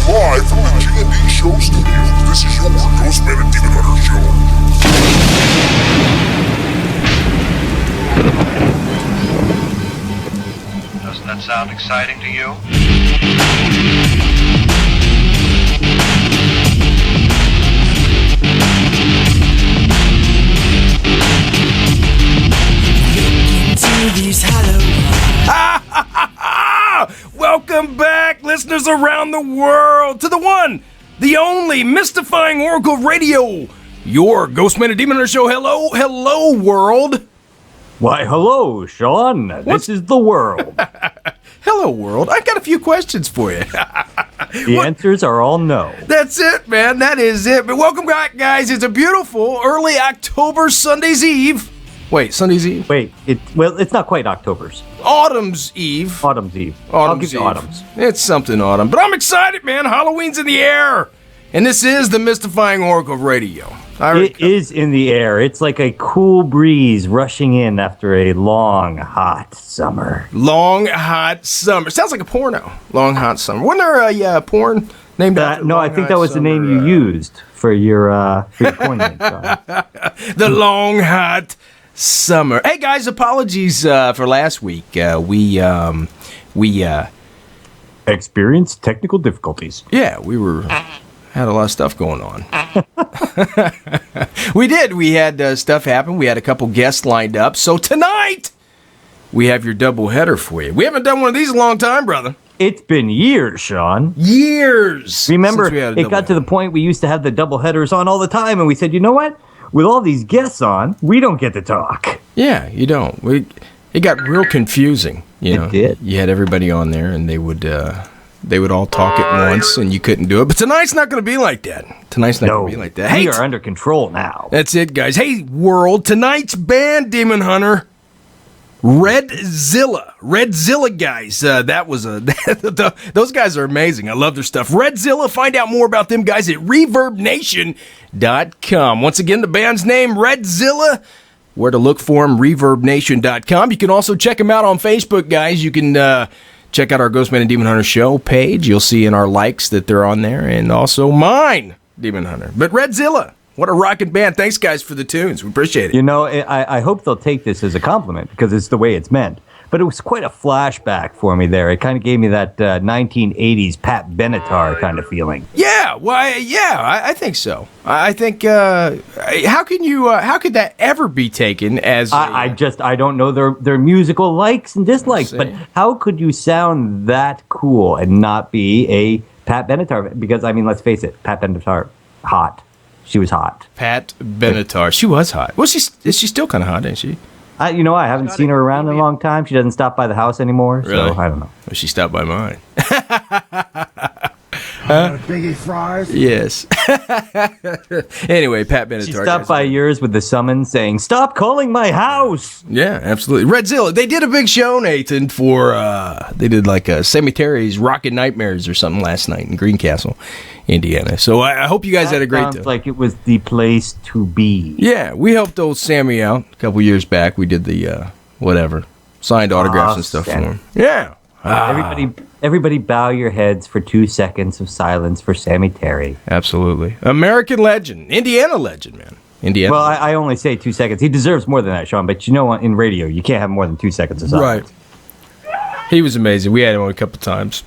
Live from the G&D Show studio, this is your GhostMan and Demon Hunter show. Doesn't that sound exciting to you? Welcome back, listeners around the world, to the one, the only mystifying Oracle of Radio, your Ghostman and Demon Hunter show. Hello, world. Why, hello, Sean. This is the world. Hello, world. I've got a few questions for you. The answers are all no. That's it, man. That is it. But welcome back, guys. It's a beautiful early October Sunday's Eve. Wait, Sunday's Eve? Wait, it's not quite October's. Autumn's Eve. Autumn's Eve. I'll give you autumn's. It's something autumn. But I'm excited, man. Halloween's in the air. And this is the mystifying Oracle of Radio. It is in the air. It's like a cool breeze rushing in after a long, hot summer. Long, hot summer. Sounds like a porno. Long, hot summer. Wasn't there a porn named after No, I think that was summer, the name you used for your porn name. The long, hot summer. Hey, guys, apologies for last week. We experienced technical difficulties. Yeah, we had a lot of stuff going on. We did. We had stuff happen. We had a couple guests lined up. So tonight, we have your double header for you. We haven't done one of these in a long time, brother. It's been years, Sean. Years. Remember, it got to the point we used to have the double headers on all the time, and we said, you know what? With all these guests on, we don't get to talk. Yeah, you don't. It got real confusing. It did. You had everybody on there, and they would all talk at once, and you couldn't do it. But tonight's not going to be like that. We are under control now. That's it, guys. Hey, world, tonight's band, Demon Hunter, Redzilla. Redzilla, guys. That was those guys are amazing. I love their stuff. Redzilla, find out more about them guys at ReverbNation.com. Once again, the band's name, Redzilla. Where to look for them, ReverbNation.com. You can also check them out on Facebook, guys. You can check out our Ghostman and Demon Hunter show page. You'll see in our likes that they're on there, and also mine, Demon Hunter. But Redzilla, what a rockin' band. Thanks, guys, for the tunes. We appreciate it. You know, I hope they'll take this as a compliment, because it's the way it's meant. But it was quite a flashback for me there. It kind of gave me that 1980s Pat Benatar kind of feeling. Yeah, I think so. I think, how could that ever be taken as I don't know their musical likes and dislikes, but how could you sound that cool and not be a Pat Benatar? Because, I mean, let's face it, Pat Benatar, hot. She was hot. Pat Benatar. She was hot. Well, is she still kind of hot, ain't she? I haven't seen her around in a long time. She doesn't stop by the house anymore, really? So I don't know. Well, she stopped by mine. Biggie fries? Yes. Anyway, Pat Benatar. She stopped by yours with the summons saying, "Stop calling my house!" Yeah, absolutely. Redzilla, they did a big show, Nathan, for, they did like a Cemetery's Rockin' Nightmares or something last night in Greencastle, Indiana. So I hope you guys had a great time. Sounds like it was the place to be. Yeah, we helped old Sammy out a couple years back. We did the, signed autographs and stuff for him. Yeah. Everybody bow your heads for 2 seconds of silence for Sammy Terry. Absolutely. American legend. Indiana legend, man. Indiana. Well, I only say 2 seconds. He deserves more than that, Sean, but you know, in radio, you can't have more than 2 seconds of silence. Right. He was amazing. We had him on a couple times.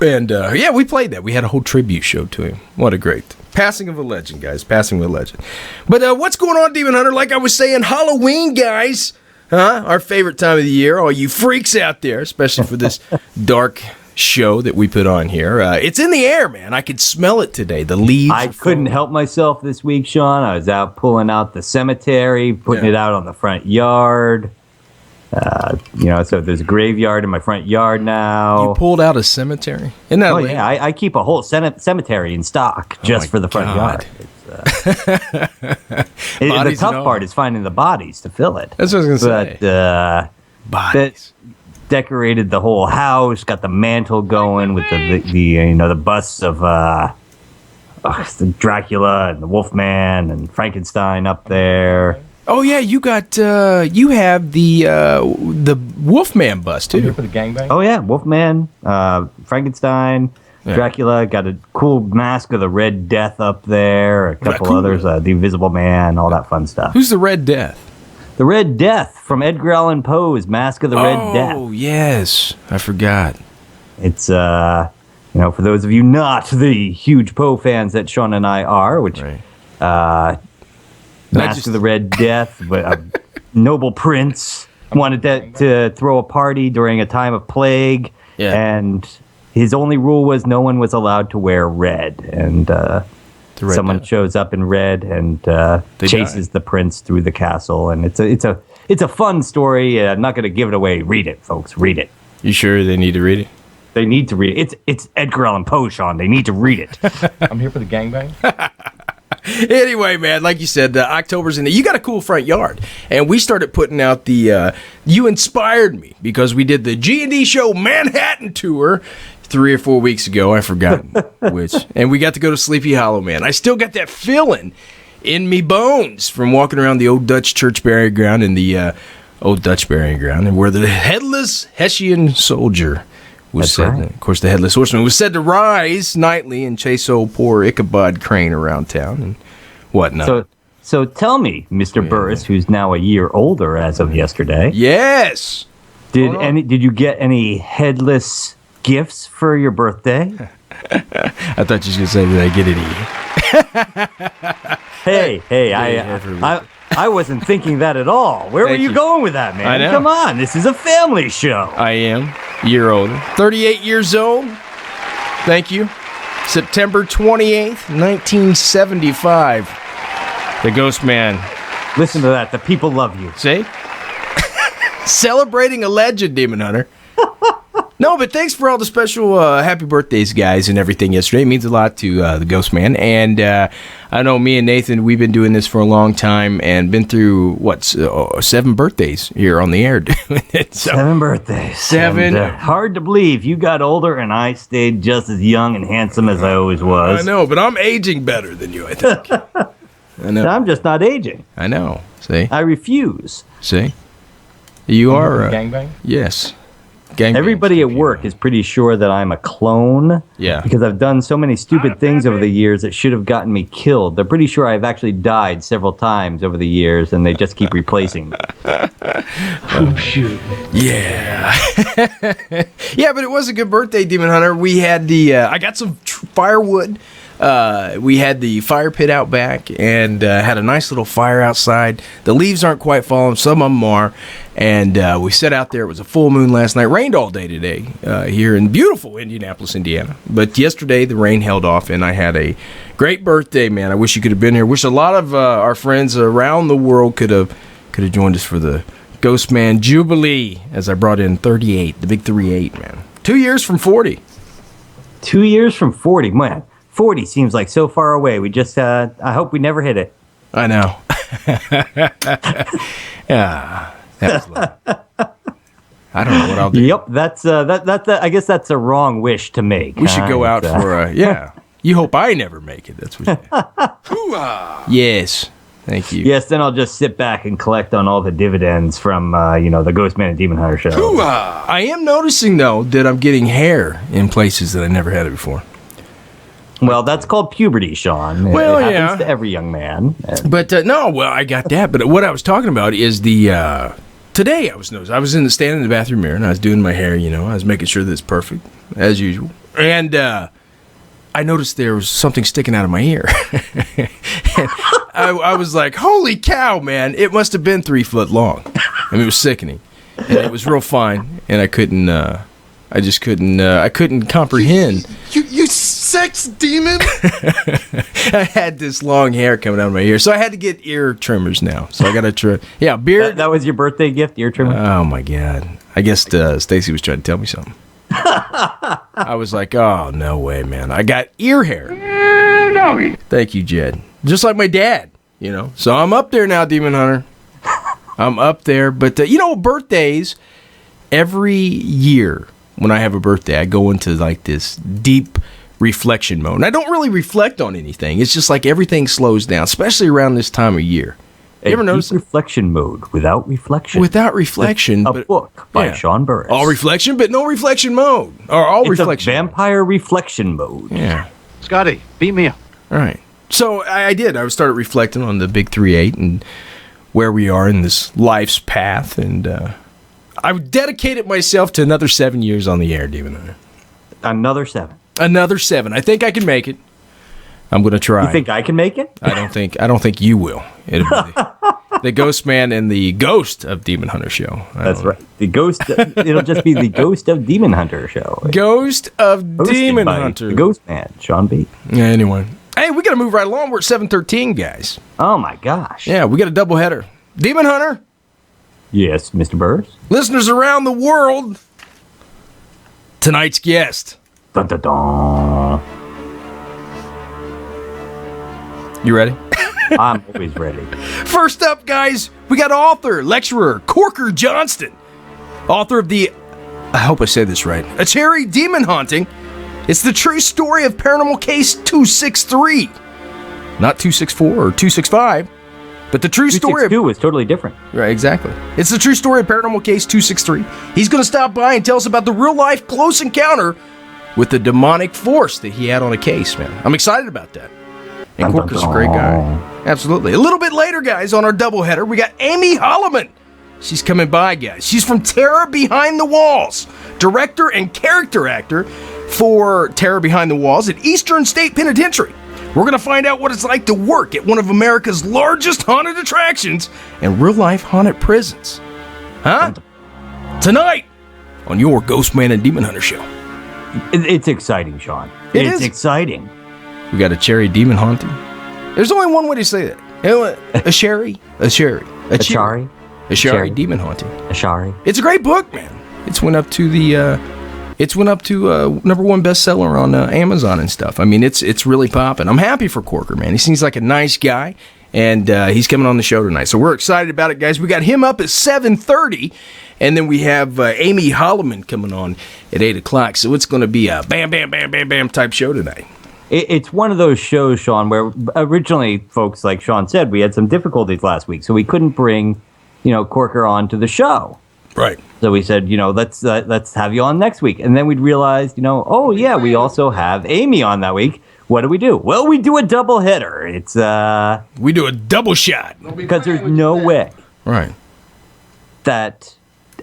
And, we played that. We had a whole tribute show to him. What a great passing of a legend, guys. Passing of a legend. But what's going on, Demon Hunter? Like I was saying, Halloween, guys. Our favorite time of the year. All you freaks out there, especially for this dark show that we put on here. It's in the air, man. I could smell it today. The leaves. I couldn't help myself this week, Sean. I was out pulling out the cemetery, putting it out on the front yard. So there's a graveyard in my front yard now. You pulled out a cemetery? Isn't that yeah, I keep a whole cemetery in stock just for the front yard. The tough part is finding the bodies to fill it. That's what I was going to say. Bodies. Decorated the whole house, got the mantle going with the busts of the Dracula and the Wolfman and Frankenstein up there. Oh yeah, you have the Wolfman bust too. For the gangbang. Oh yeah, Wolfman, Frankenstein. Yeah. Dracula, got a cool Mask of the Red Death up there, a couple cool. others, The Invisible Man, all that fun stuff. Who's the Red Death? The Red Death from Edgar Allan Poe's Mask of the Red Death. Oh, yes. I forgot. It's, for those of you not the huge Poe fans that Sean and I are, which, Right. Mask of the Red Death, but a noble prince wanted to throw a party during a time of plague, and his only rule was no one was allowed to wear red, and someone shows up in red and chases the prince through the castle, and it's a fun story. I'm not going to give it away. Read it, folks. Read it. You sure they need to read it? They need to read it. It's Edgar Allan Poe, Sean. They need to read it. I'm here for the gangbang. Anyway, man, like you said, October's in there. You got a cool front yard, and we started putting out the. You inspired me because we did the G&D Show Manhattan tour 3 or 4 weeks ago. I forgot which, and we got to go to Sleepy Hollow, man. I still got that feeling in me bones from walking around the old Dutch church burying ground and the old Dutch burying ground, and where the headless Hessian soldier was said. Right. Of course, the headless horseman was said to rise nightly and chase old poor Ichabod Crane around town and whatnot. So tell me, Mr. Burris, who's now a year older as of yesterday. Yes. Did you get any headless gifts for your birthday? I thought you were going to say, did I get any? Hey, I wasn't thinking that at all. Where were you going with that, man? I know. Come on, this is a family show. I am. Year older. 38 years old. Thank you. September 28th, 1975. The GhostMan. Listen to that. The people love you. See? Celebrating a legend, Demon Hunter. No, but thanks for all the special happy birthdays, guys, and everything yesterday. It means a lot to the GhostMan. And I know me and Nathan, we've been doing this for a long time and been through, 7 birthdays here on the air doing it. So, 7 birthdays. 7. And, hard to believe you got older and I stayed just as young and handsome as I always was. I know, but I'm aging better than you, I think. I know. I'm just not aging. I know. See? I refuse. See? You are. Gangbang? Yes. Gangbang. Everybody at work is pretty sure that I'm a clone. Yeah. Because I've done so many stupid things over the years that should have gotten me killed. They're pretty sure I've actually died several times over the years, and they just keep replacing me. Oh, shoot. Yeah. Yeah, but it was a good birthday, Demon Hunter. We had I got some firewood. We had the fire pit out back and had a nice little fire outside. The leaves aren't quite falling. Some of them are. And we sat out there. It was a full moon last night. Rained all day today here in beautiful Indianapolis, Indiana. But yesterday the rain held off, and I had a great birthday, man. I wish you could have been here. Wish a lot of our friends around the world could have joined us for the GhostMan Jubilee as I brought in 38, the big 38, man. 2 years from 40. 2 years from 40. Man, 40 seems like so far away. We just, I hope we never hit it. I know. Yeah. That was love. I don't know what I'll do. Yep, that's I guess that's a wrong wish to make. We should go out for a, yeah. You hope I never make it. That's what you Yes. Thank you. Yes, then I'll just sit back and collect on all the dividends from, the GhostMan and Demon Hunter show. I am noticing, though, that I'm getting hair in places that I never had it before. Well, that's called puberty, Sean. Well, it happens yeah. to every young man. But, I got that. But what I was talking about is today I was standing in the bathroom mirror, and I was doing my hair, I was making sure that it's perfect, as usual. And I noticed there was something sticking out of my ear. I was like, holy cow, man, it must have been 3 foot long. I mean, it was sickening. And it was real fine, and I couldn't comprehend. You sex demon! I had this long hair coming out of my ear, so I had to get ear trimmers now. So I got to trim. Yeah, beard. That was your birthday gift, ear trimmer? Oh, my God. I guess Stacy was trying to tell me something. I was like, oh, no way, man. I got ear hair. No. Thank you, Jed. Just like my dad, So I'm up there now, Demon Hunter. I'm up there. But, birthdays, every year when I have a birthday, I go into like this deep reflection mode. And I don't really reflect on anything. It's just like everything slows down, especially around this time of year. You ever notice it? Reflection mode without reflection. Without reflection. A book by Sean Burris. All reflection, but no reflection mode. Or all it's reflection. A vampire reflection mode. Yeah. Scotty, beat me up. All right. So I did. I started reflecting on the Big 3-8 and where we are in this life's path. And I've dedicated myself to another 7 years on the air, Demon Hunter. Another 7. Another 7. I think I can make it. I'm going to try. You think I can make it? I don't think you will. It'll be the GhostMan and the Ghost of Demon Hunter show. That's right. The Ghost. It'll just be the Ghost of Demon Hunter show. Ghost of Demon Hunter. The GhostMan, Sean B. Yeah. Anyway, hey, we got to move right along. We're at 7:13, guys. Oh my gosh. Yeah, we got a double header. Demon Hunter. Yes, Mr. Burris. Listeners around the world. Tonight's guest. Dun, dun, dun. You ready? I'm always ready. First up, guys, we got author, lecturer, Corker Johnston. Author of the, I hope I said this right, A Cherry Demon Haunting. It's the true story of Paranormal Case 263. Not 264 or 265, but the true story of... 262 is totally different. Right, exactly. It's the true story of Paranormal Case 263. He's going to stop by and tell us about the real-life close encounter with the demonic force that he had on a case, man. I'm excited about that. And Corker's a great guy. Absolutely. A little bit later, guys, on our doubleheader, we got Amy Hollaman. She's coming by, guys. She's from Terror Behind the Walls. Director and character actor for Terror Behind the Walls at Eastern State Penitentiary. We're going to find out what it's like to work at one of America's largest haunted attractions and real-life haunted prisons. Huh? Tonight on your Ghostman and Demon Hunter show. It's exciting, Sean. It's exciting. We got a cherry demon haunting. There's only one way to say that. A cherry demon haunting. A cherry. It's a great book, man. It's went up to number one bestseller on Amazon and stuff. I mean, it's really popping. I'm happy for Corker, man. He seems like a nice guy, and he's coming on the show tonight. So we're excited about it, guys. We got him up at 7:30, and then we have Amy Hollaman coming on at 8 o'clock. So it's going to be a bam, bam, bam, bam, bam type show tonight. It's one of those shows, Sean, where originally, folks, like Sean said, we had some difficulties last week, so we couldn't bring, Corker on to the show. Right. So we said, let's have you on next week. And then we'd realized, we also have Amy on that week. What do? Well, we do a double header. It's we do a double shot. Because there's no way. Right. That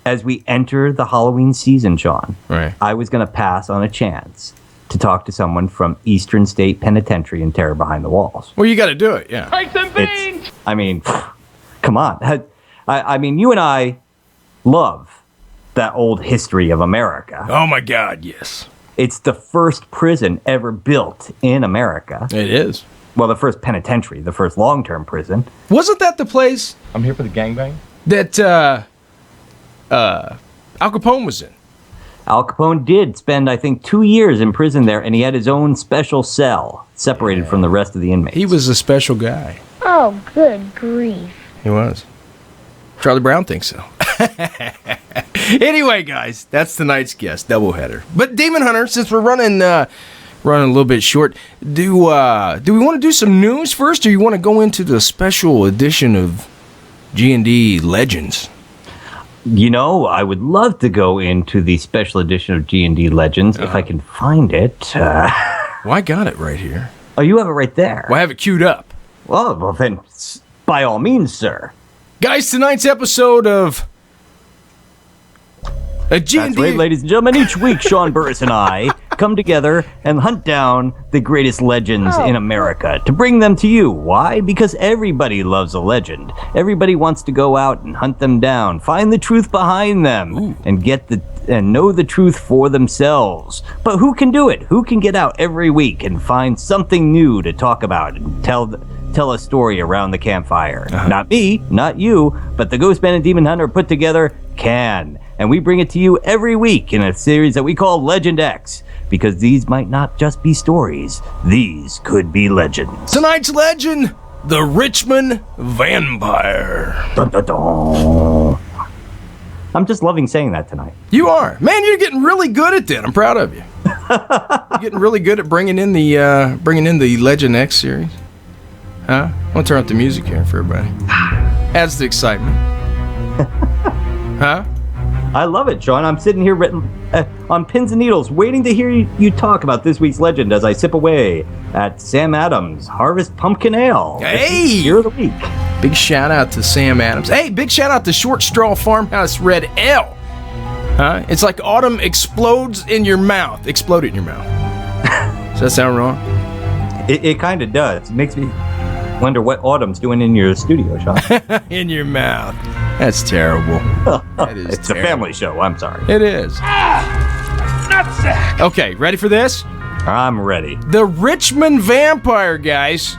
as we enter the Halloween season, Sean, right, I was going to pass on a chance to talk to someone from Eastern State Penitentiary and Terror Behind the Walls. Well, you got to do it, yeah. Take some beans! Come on. I mean, you and I love that old history of America. Oh, my God, yes. It's the first prison ever built in America. It is. Well, the first penitentiary, the first long-term prison. Wasn't that the place I'm here for the gangbang? that Al Capone was in? Al Capone did spend, I think, 2 years in prison there, and he had his own special cell, separated from the rest of the inmates. He was a special guy. Oh, good grief. He was. Charlie Brown thinks so. Anyway, guys, that's tonight's guest, doubleheader. But Demon Hunter, since we're running a little bit short, do we want to do some news first, or you want to go into the special edition of G&D Legends? I would love to go into the special edition of G&D Legends if I can find it. Well, I got it right here. Oh, you have it right there. Well, I have it queued up. Well, then, by all means, sir. Guys, tonight's episode of a G&D... That's right, ladies and gentlemen. Each week, Sean Burris and I come together and hunt down the greatest legends in America to bring them to you. Why? Because everybody loves a legend. Everybody wants to go out and hunt them down, find the truth behind them, and know the truth for themselves. But who can do it? Who can get out every week and find something new to talk about and tell a story around the campfire? Not me, not you, but the Ghostman and Demon Hunter put together can. And we bring it to you every week in a series that we call Legend X, because these might not just be stories. These could be legends. Tonight's legend, the Richmond Vampire. Dun, dun, dun. I'm just loving saying that tonight. You are. Man, you're getting really good at that. I'm proud of you. You're getting really good at bringing in the Legend X series. Huh? I'm going to turn up the music here for everybody. Adds the excitement. Huh? I love it, Sean. I'm sitting here written on pins and needles, waiting to hear you talk about this week's legend as I sip away at Sam Adams Harvest Pumpkin Ale. Hey! Beer of the week. Big shout out to Sam Adams. Hey, big shout out to Short Straw Farmhouse Red Ale. Huh? It's like autumn explodes in your mouth. Explode it in your mouth. Does that sound wrong? It kind of does. It makes me wonder what Autumn's doing in your studio, Sean. In your mouth. That's terrible. That is It's terrible. a family show. I'm sorry. It is. Nutsack! Okay, ready for this? I'm ready. The Richmond Vampire, guys.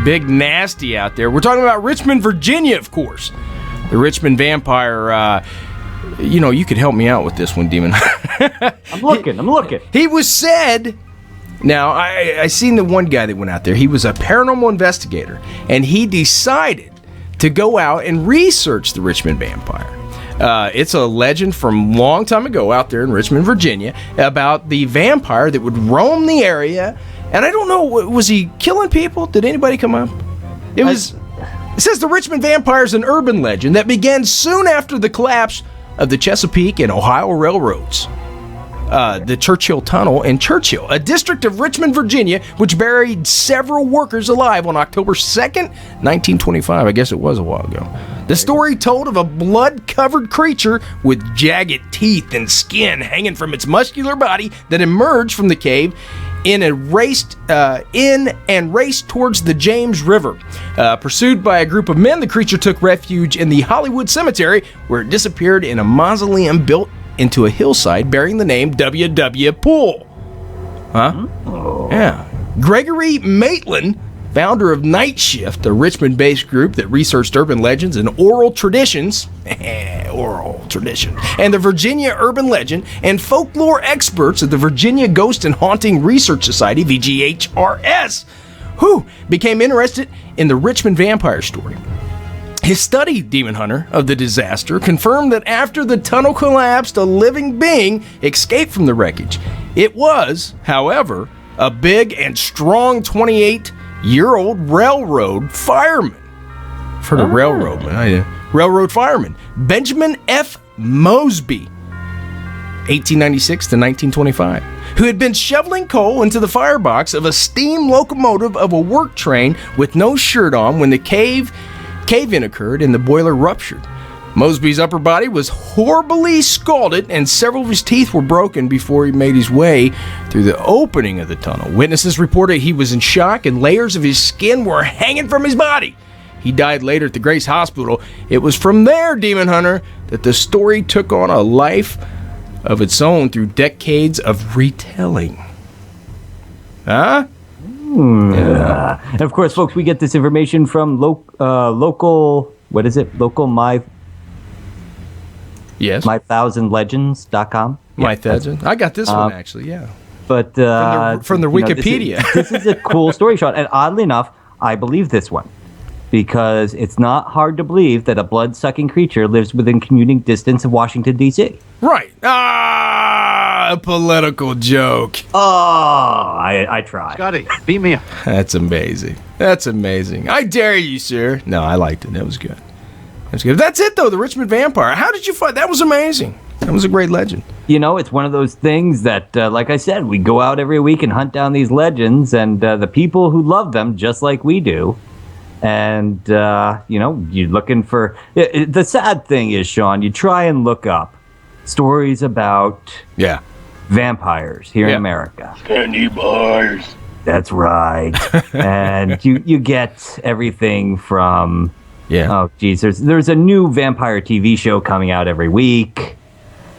Big nasty out there. We're talking about Richmond, Virginia, of course. The Richmond Vampire, you could help me out with this one, Demon. I'm looking. He was said... Now, I seen the one guy that went out there. He was a paranormal investigator, and he decided to go out and research the Richmond Vampire. It's a legend from long time ago out there in Richmond, Virginia, about the vampire that would roam the area. And I don't know, was he killing people? Did anybody come up? It says the Richmond Vampire is an urban legend that began soon after the collapse of the Chesapeake and Ohio railroads. The Churchill Tunnel in Churchill, a district of Richmond, Virginia, which buried several workers alive on October 2nd, 1925. I guess it was a while ago. The story told of a blood-covered creature with jagged teeth and skin hanging from its muscular body that emerged from the cave and raced towards the James River. Pursued by a group of men, the creature took refuge in the Hollywood Cemetery, where it disappeared in a mausoleum built into a hillside bearing the name W.W. Poole. Huh? Oh. Yeah. Gregory Maitland, founder of Night Shift, a Richmond-based group that researched urban legends and oral traditions, oral tradition, and the Virginia Urban Legend, and folklore experts at the Virginia Ghost and Haunting Research Society, VGHRS, who became interested in the Richmond Vampire story. His study, Demon Hunter, of the disaster confirmed that after the tunnel collapsed, a living being escaped from the wreckage. It was, however, a big and strong 28-year-old railroad fireman. I've heard of railroadman. Railroad fireman. Benjamin F. Mosby, 1896 to 1925, who had been shoveling coal into the firebox of a steam locomotive of a work train with no shirt on when the cave-in occurred and the boiler ruptured. Mosby's upper body was horribly scalded and several of his teeth were broken before he made his way through the opening of the tunnel. Witnesses reported he was in shock and layers of his skin were hanging from his body. He died later at the Grace Hospital. It was from there, Demon Hunter, that the story took on a life of its own through decades of retelling. Huh? Yeah. And of course, folks, we get this information from local, what is it? Yes. My1000legends.com. My1000. I got this one, actually, yeah. But from the Wikipedia. This is a cool story, Sean. And oddly enough, I believe this one. Because it's not hard to believe that a blood-sucking creature lives within commuting distance of Washington, D.C. Right. A political joke. Oh, I try. Scotty, beat me up. That's amazing. That's amazing. I dare you, sir. No, I liked it. That was good. That's good. That's it, though, the Richmond Vampire. How did you find that? Was amazing. That was a great legend. You know, it's one of those things that, like I said, we go out every week and hunt down these legends, and the people who love them, just like we do. And, you're looking for... the sad thing is, Sean, you try and look up stories about vampires here in America. Candy bars. That's right. And you get everything from... Oh, geez, there's a new vampire TV show coming out every week.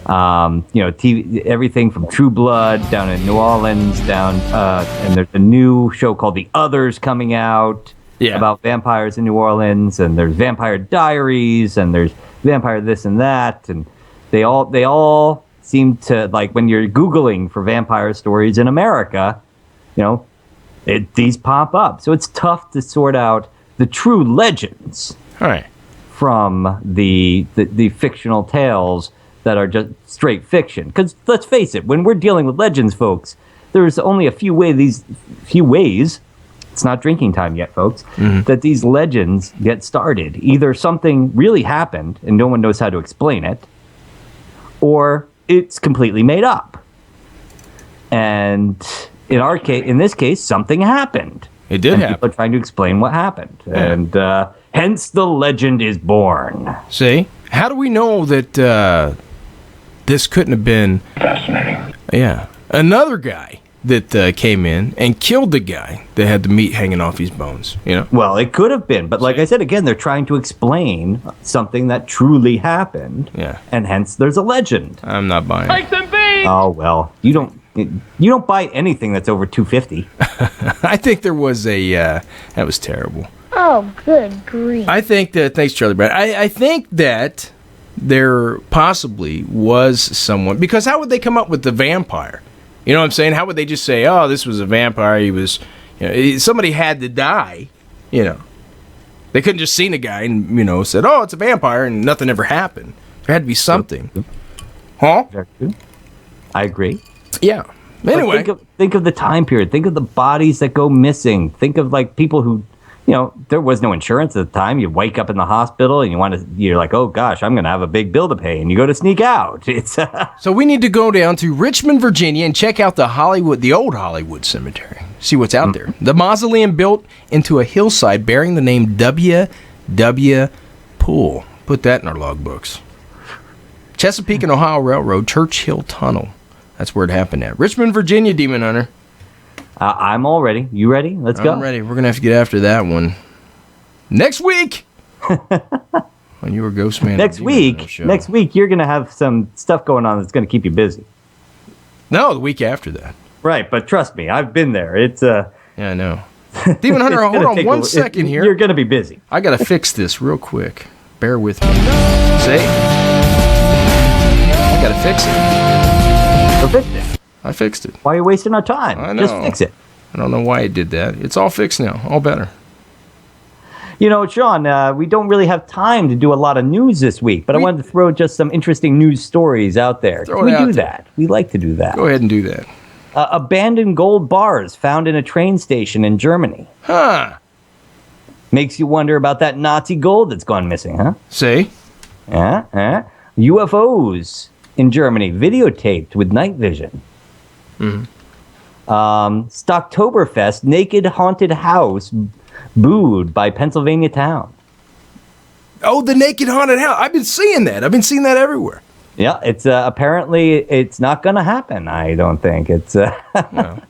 Everything from True Blood down in New Orleans, and there's a new show called The Others coming out. About vampires in New Orleans, and there's Vampire Diaries, and there's Vampire this and that, and they all seem to, like, when you're Googling for vampire stories in America, these pop up. So it's tough to sort out the true legends from the fictional tales that are just straight fiction. Because let's face it, when we're dealing with legends, folks, there's only a few ways it's not drinking time yet, folks, that these legends get started. Either something really happened and no one knows how to explain it, or it's completely made up. And in this case, something happened. It did happen. People are trying to explain what happened. Yeah. And hence the legend is born. See? How do we know that this couldn't have been... Fascinating. Yeah. Another guy that came in and killed the guy that had the meat hanging off his bones, you know? Well, it could have been. But like I said, again, they're trying to explain something that truly happened. Yeah. And hence there's a legend. I'm not buying it. Oh, well, you don't buy anything that's over $250. I think there was that was terrible. Oh, good grief. I think that, thanks Charlie Brown, I think that there possibly was someone, because how would they come up with the vampire? You know what I'm saying? How would they just say, oh, this was a vampire, he was, somebody had to die, you know. They couldn't just seen a guy and, said, oh, it's a vampire, and nothing ever happened. There had to be something. Huh? I agree. Yeah. Anyway. Think of the time period. Think of the bodies that go missing. Think of like people who, there was no insurance at the time. You wake up in the hospital and you're like, oh gosh, I'm going to have a big bill to pay, and you go to sneak out. It's So we need to go down to Richmond, Virginia, and check out the old Hollywood Cemetery. See what's out there. The mausoleum built into a hillside bearing the name W. Poole. Put that in our logbooks. Chesapeake and Ohio Railroad, Church Hill Tunnel. That's where it happened at. Richmond, Virginia, Demon Hunter. I'm all ready. You ready? Let's go. I'm ready. We're going to have to get after that one next week. When you were GhostMan. Next week, you're going to have some stuff going on that's going to keep you busy. No, the week after that. Right, but trust me, I've been there. It's Yeah, I know. Demon Hunter, hold on one second here. You're going to be busy. I got to fix this real quick. Bear with me. See? I got to fix it. So fix it. I fixed it. Why are you wasting our time? I know. Just fix it. I don't know why it did that. It's all fixed now. All better. Sean, we don't really have time to do a lot of news this week, but I wanted to throw just some interesting news stories out there. Can we do that? We like to do that. Go ahead and do that. Abandoned gold bars found in a train station in Germany. Huh. Makes you wonder about that Nazi gold that's gone missing, huh? See? UFOs in Germany videotaped with night vision. Stocktoberfest naked haunted house booed by Pennsylvania town. Oh, the naked haunted house. I've been seeing that. Everywhere. Yeah, it's apparently it's not going to happen. I don't think it's. No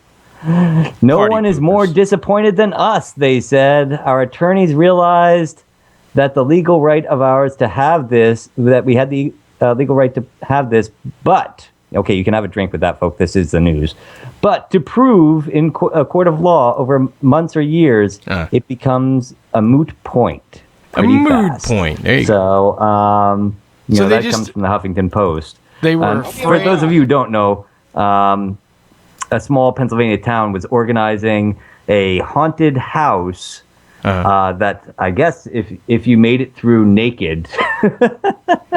one is more disappointed than us, they said. Our attorneys realized that the legal right of ours to have this, that we had the legal right to have this, but, okay, you can have a drink with that, folks, this is the news, but to prove in a court of law over months or years, it becomes a moot point. A moot point, there you go. So, that comes from the Huffington Post. They were for those of you who don't know, a small Pennsylvania town was organizing a haunted house that I guess if you made it through naked,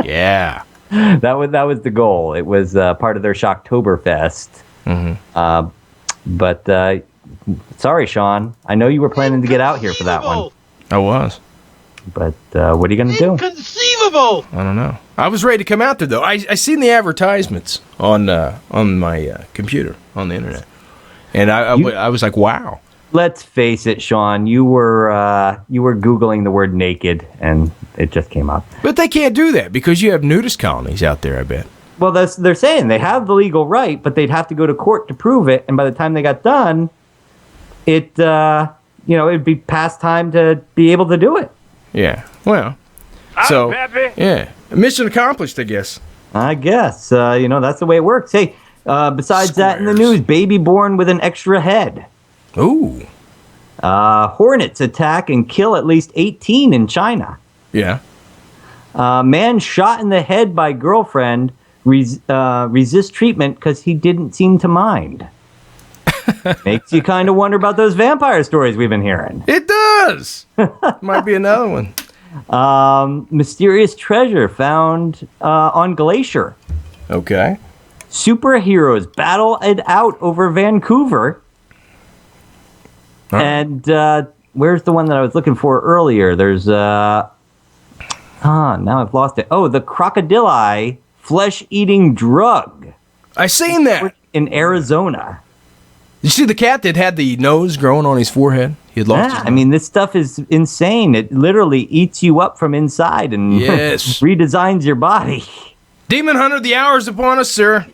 yeah, that was the goal. It was part of their Shocktoberfest. But sorry, Sean, I know you were planning to get out here for that one. I was. But what are you going to do? Inconceivable! I don't know. I was ready to come out there, though. I seen the advertisements on my computer, on the internet. And I was like, wow. Let's face it, Sean, you were Googling the word naked, and it just came up. But they can't do that, because you have nudist colonies out there, I bet. Well, they're saying they have the legal right, but they'd have to go to court to prove it, and by the time they got done, it'd be past time to be able to do it. Yeah, well, so, yeah, mission accomplished, I guess. I guess, that's the way it works. Hey, besides that in the news, baby born with an extra head. Ooh. Hornets attack and kill at least 18 in China. Yeah. Man shot in the head by girlfriend resists treatment because he didn't seem to mind. Makes you kind of wonder about those vampire stories we've been hearing. It does. Might be another one. Mysterious treasure found on glacier. Okay. Superheroes battle it out over Vancouver. right. And where's the one that I was looking for earlier? There's now I've lost it. Oh, the crocodile flesh-eating drug. I seen that. In Arizona. You see the cat that had the nose growing on his forehead? He had lost his I mean, this stuff is insane. It literally eats you up from inside and Yes. redesigns your body. Demon Hunter, the hour's upon us, sir.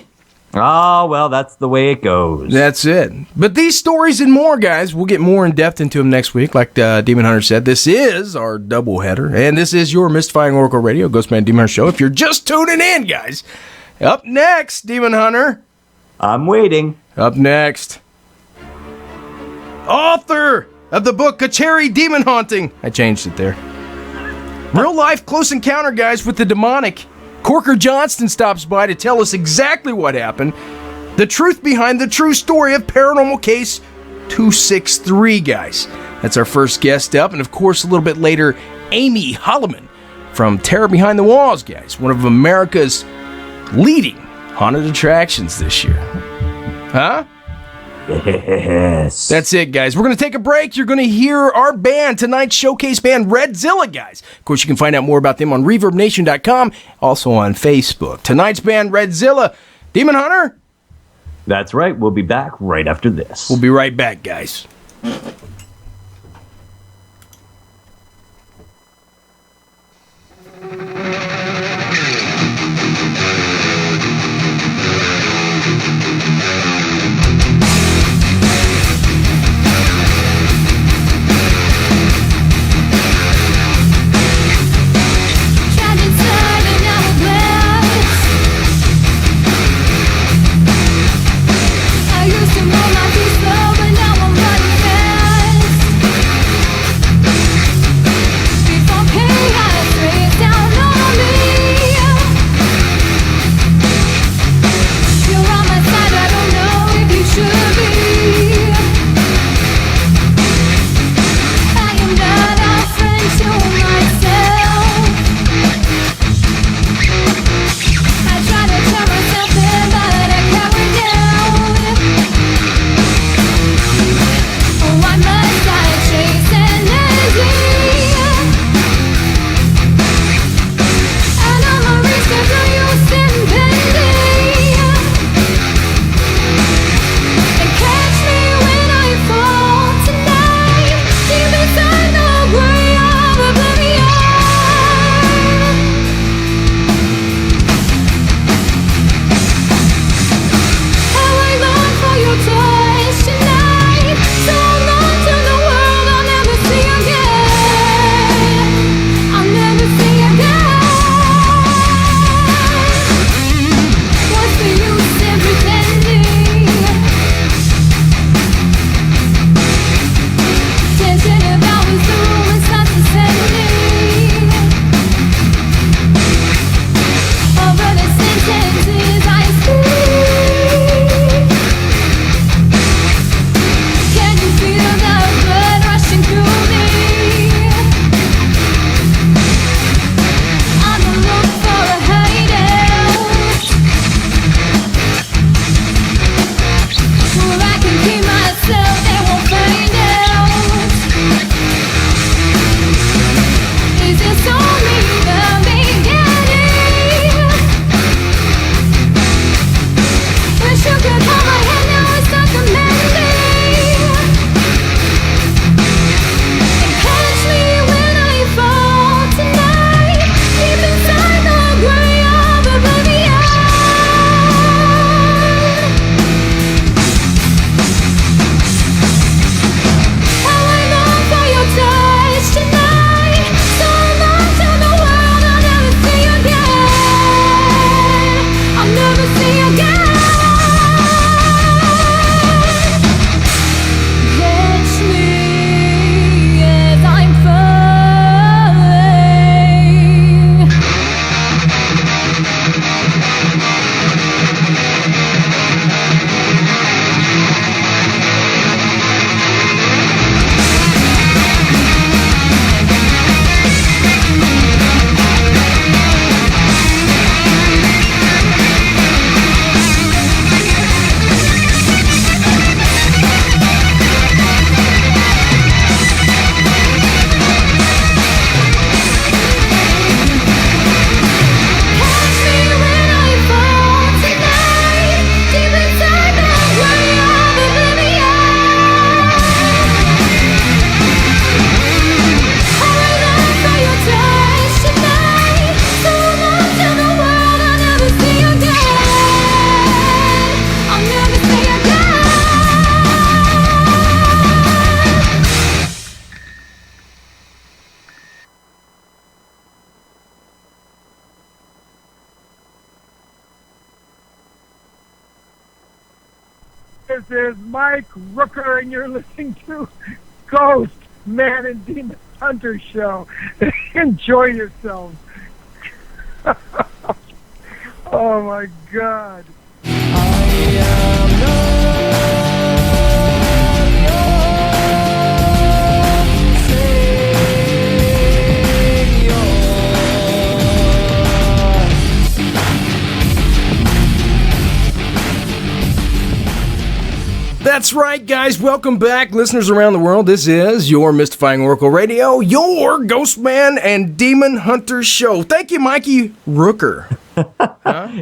Oh, well, that's the way it goes. That's it. But these stories and more, guys, we'll get more in depth into them next week. Like Demon Hunter said, this is our doubleheader, and this is your Mystifying Oracle Radio, Ghostman Demon Hunter Show. If you're just tuning in, guys, up next, Demon Hunter. I'm waiting. Up next, author of the book Kacheri Demon Haunting. I changed it there. Real life close encounter, guys, with the demonic. Corker Johnston stops by to tell us exactly what happened. The truth behind the true story of Paranormal Case 263, guys. That's our first guest up. And of course, a little bit later, Amy Hollaman from Terror Behind the Walls, guys. One of America's leading haunted attractions this year. Huh? Yes. That's it, guys. We're going to take a break. You're going to hear our band, tonight's showcase band, Redzilla, guys. Of course, you can find out more about them on ReverbNation.com, also on Facebook. Tonight's band, Redzilla. Demon Hunter? That's right. We'll be back right after this. We'll be right back, guys. I used to know my peace, but now I'm running mad. This is Mike Rooker, and you're listening to Ghost Man and Demon Hunter Show. Enjoy yourselves. Oh my God. That's right, guys. Welcome back, listeners around the world. This is your Mystifying Oracle Radio, your Ghostman and Demon Hunter show. Thank you, Mikey Rooker.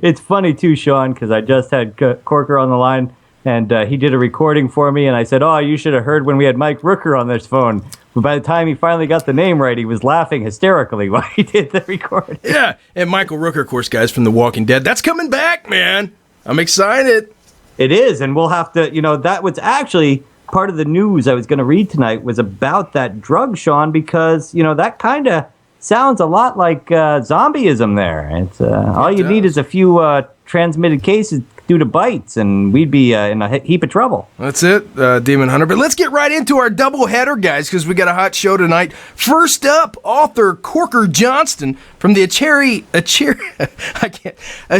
It's funny, too, Sean, because I just had Corker on the line, and he did a recording for me, and I said, oh, you should have heard when we had Mike Rooker on this phone. But by the time he finally got the name right, he was laughing hysterically while he did the recording. Yeah, and Michael Rooker, of course, guys, from The Walking Dead. That's coming back, man. I'm excited. It is, and we'll have to, that was actually part of the news I was going to read tonight was about that drug, Sean, because, that kind of sounds a lot like zombieism there. It's all you need is a few transmitted cases due to bites, and we'd be in a heap of trouble. That's it, Demon Hunter. But let's get right into our double header, guys, because we got a hot show tonight. First up, author Corker Johnston from the A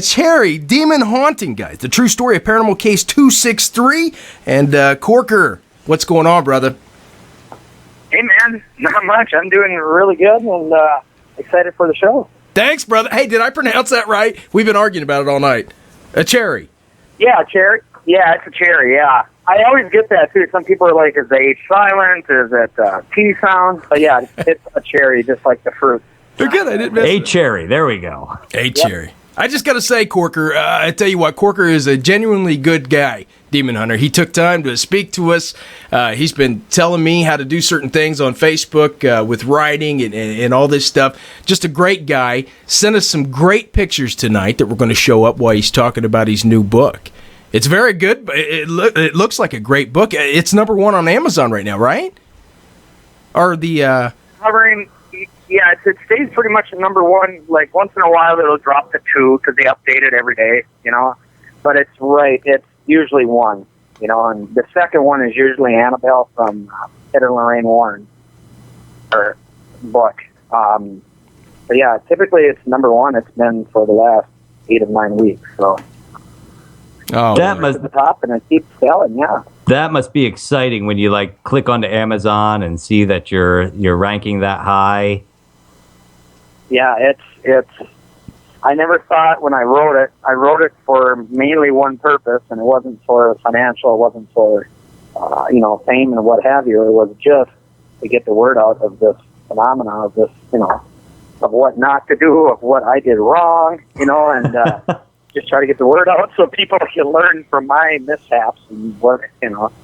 Cherry Demon Haunting, guys. The true story of Paranormal Case 263. And Corker, what's going on, brother? Hey, man, not much. I'm doing really good and excited for the show. Thanks, brother. Hey, did I pronounce that right? We've been arguing about it all night. A cherry. Yeah, cherry. Yeah, it's a cherry, yeah. I always get that, too. Some people are like, is the H silent? Is it T sound? But yeah, it's a cherry, just like the fruit. They're good. I didn't miss A cherry. There we go. A cherry. I just got to say, Corker, I tell you what, Corker is a genuinely good guy, Demon Hunter. He took time to speak to us. He's been telling me how to do certain things on Facebook with writing and all this stuff. Just a great guy. Sent us some great pictures tonight that we're going to show up while he's talking about his new book. It's very good, but it looks like a great book. It's #1 on Amazon right now, right? Or the... Covering... Yeah, it stays pretty much at #1. Like, once in a while, it'll drop to 2 because they update it every day, But it's usually 1, And the second one is usually Annabelle from Ed and Lorraine Warren, her book. But yeah, typically it's #1. It's been for the last 8 of 9 weeks. So that must at the top, and it keeps selling. Yeah. That must be exciting when you click onto Amazon and see that you're ranking that high. Yeah, it's. I never thought when I wrote it for mainly one purpose, and it wasn't for financial, it wasn't for, fame and what have you. It was just to get the word out of this phenomena, of this, of what not to do, of what I did wrong, and just try to get the word out so people can learn from my mishaps and what,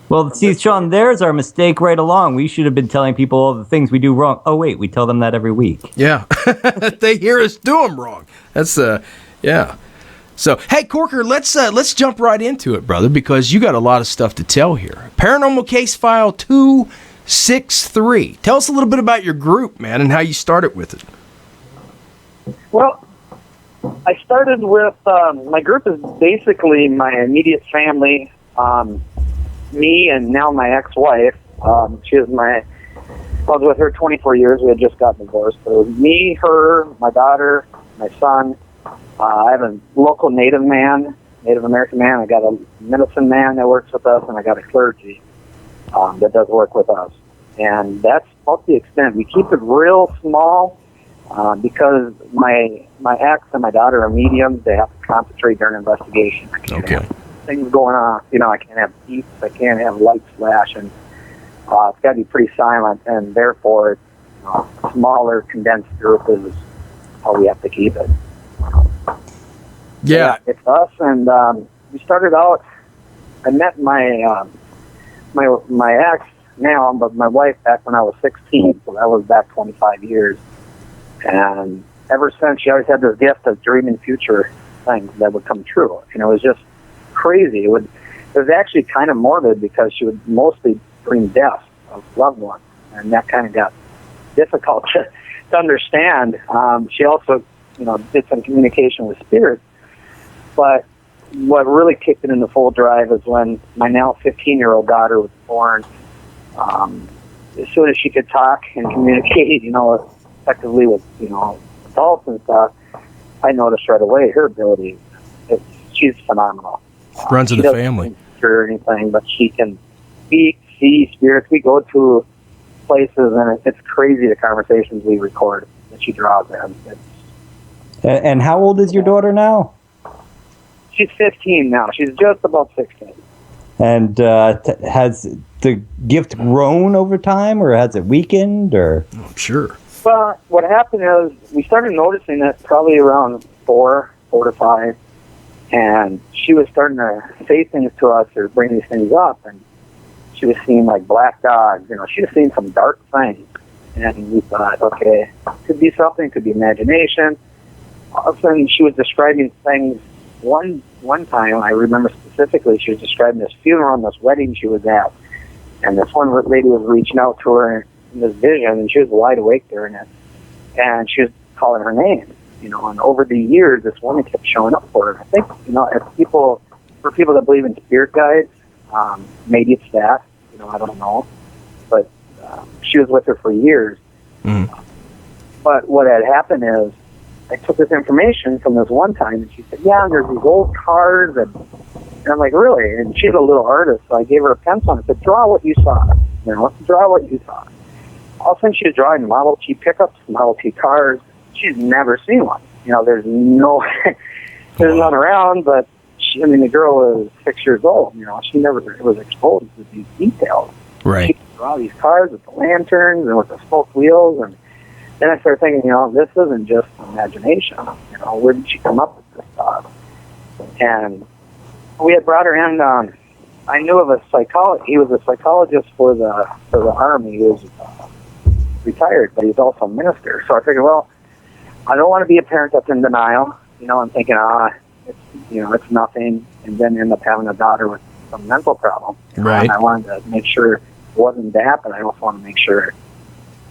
Well, see, Sean, there's our mistake right along. We should have been telling people all the things we do wrong. Oh, wait, we tell them that every week. Yeah. They hear us do them wrong. That's, yeah. So, hey, Corker, let's jump right into it, brother, because you got a lot of stuff to tell here. Paranormal Case File 263. Tell us a little bit about your group, man, and how you started with it. Well, I started with, my group is basically my immediate family, me and now my ex-wife. She is I was with her 24 years. We had just gotten divorced. So it was me, her, my daughter, my son. I have a local Native American man. I got a medicine man that works with us, and I got a clergy that does work with us. And that's about the extent. We keep it real small because my ex and my daughter are mediums. They have to concentrate during investigation. Okay. Things going on. I can't have beeps. I can't have lights flash, and it's got to be pretty silent. And therefore, smaller, condensed group is how we have to keep it. Yeah, it's us, and we started out. I met my my ex now, but my wife back when I was 16, so that was back 25 years. And ever since, she always had this gift of dreaming future things that would come true. And it was just crazy. It was actually kind of morbid because she would mostly dream death of loved ones, and that kind of got difficult to understand. She also, did some communication with spirits, but what really kicked it into full drive is when my now 15-year-old daughter was born. As soon as she could talk and communicate, effectively with, adults and stuff, I noticed right away her ability. She's phenomenal. Runs in the family. Or anything, but she can speak, see spirits. We go to places, and it's crazy the conversations we record that she draws in. And how old is your daughter now? She's 15 now. She's just about 16. And has the gift grown over time, or has it weakened, or? Sure. Well, what happened is we started noticing it probably around 4 to 5, and she was starting to say things to us or bring these things up, and she was seeing like black dogs. She was seeing some dark things, and we thought, okay, could be something, could be imagination. All of a sudden, she was describing things. One time, I remember specifically, she was describing this funeral and this wedding she was at, and this one lady was reaching out to her in this vision, and she was wide awake during it, and she was calling her name, and over the years, this woman kept showing up for her. I think, for people that believe in spirit guides, maybe it's that, I don't know, but she was with her for years. But what had happened is, I took this information from this one time, and she said, yeah, there's these old cars, and I'm like, really? And she's a little artist, so I gave her a pencil and I said, draw what you saw. Draw what you saw. All of a sudden, she was drawing Model T pickups, Model T cars. She's never seen one. There's no, there's none around, but the girl was 6 years old. She never was exposed to these details. Right. She could draw these cars with the lanterns and with the spoke wheels, and then I started thinking, this isn't just imagination. Where did she come up with this stuff? And we had brought her in. I knew of a psychologist. He was a psychologist for the Army. He was retired, but he's also a minister. So I figured, well, I don't want to be a parent that's in denial. I'm thinking, it's nothing, and then end up having a daughter with some mental problem. Right. And I wanted to make sure it wasn't that, but I also want to make sure,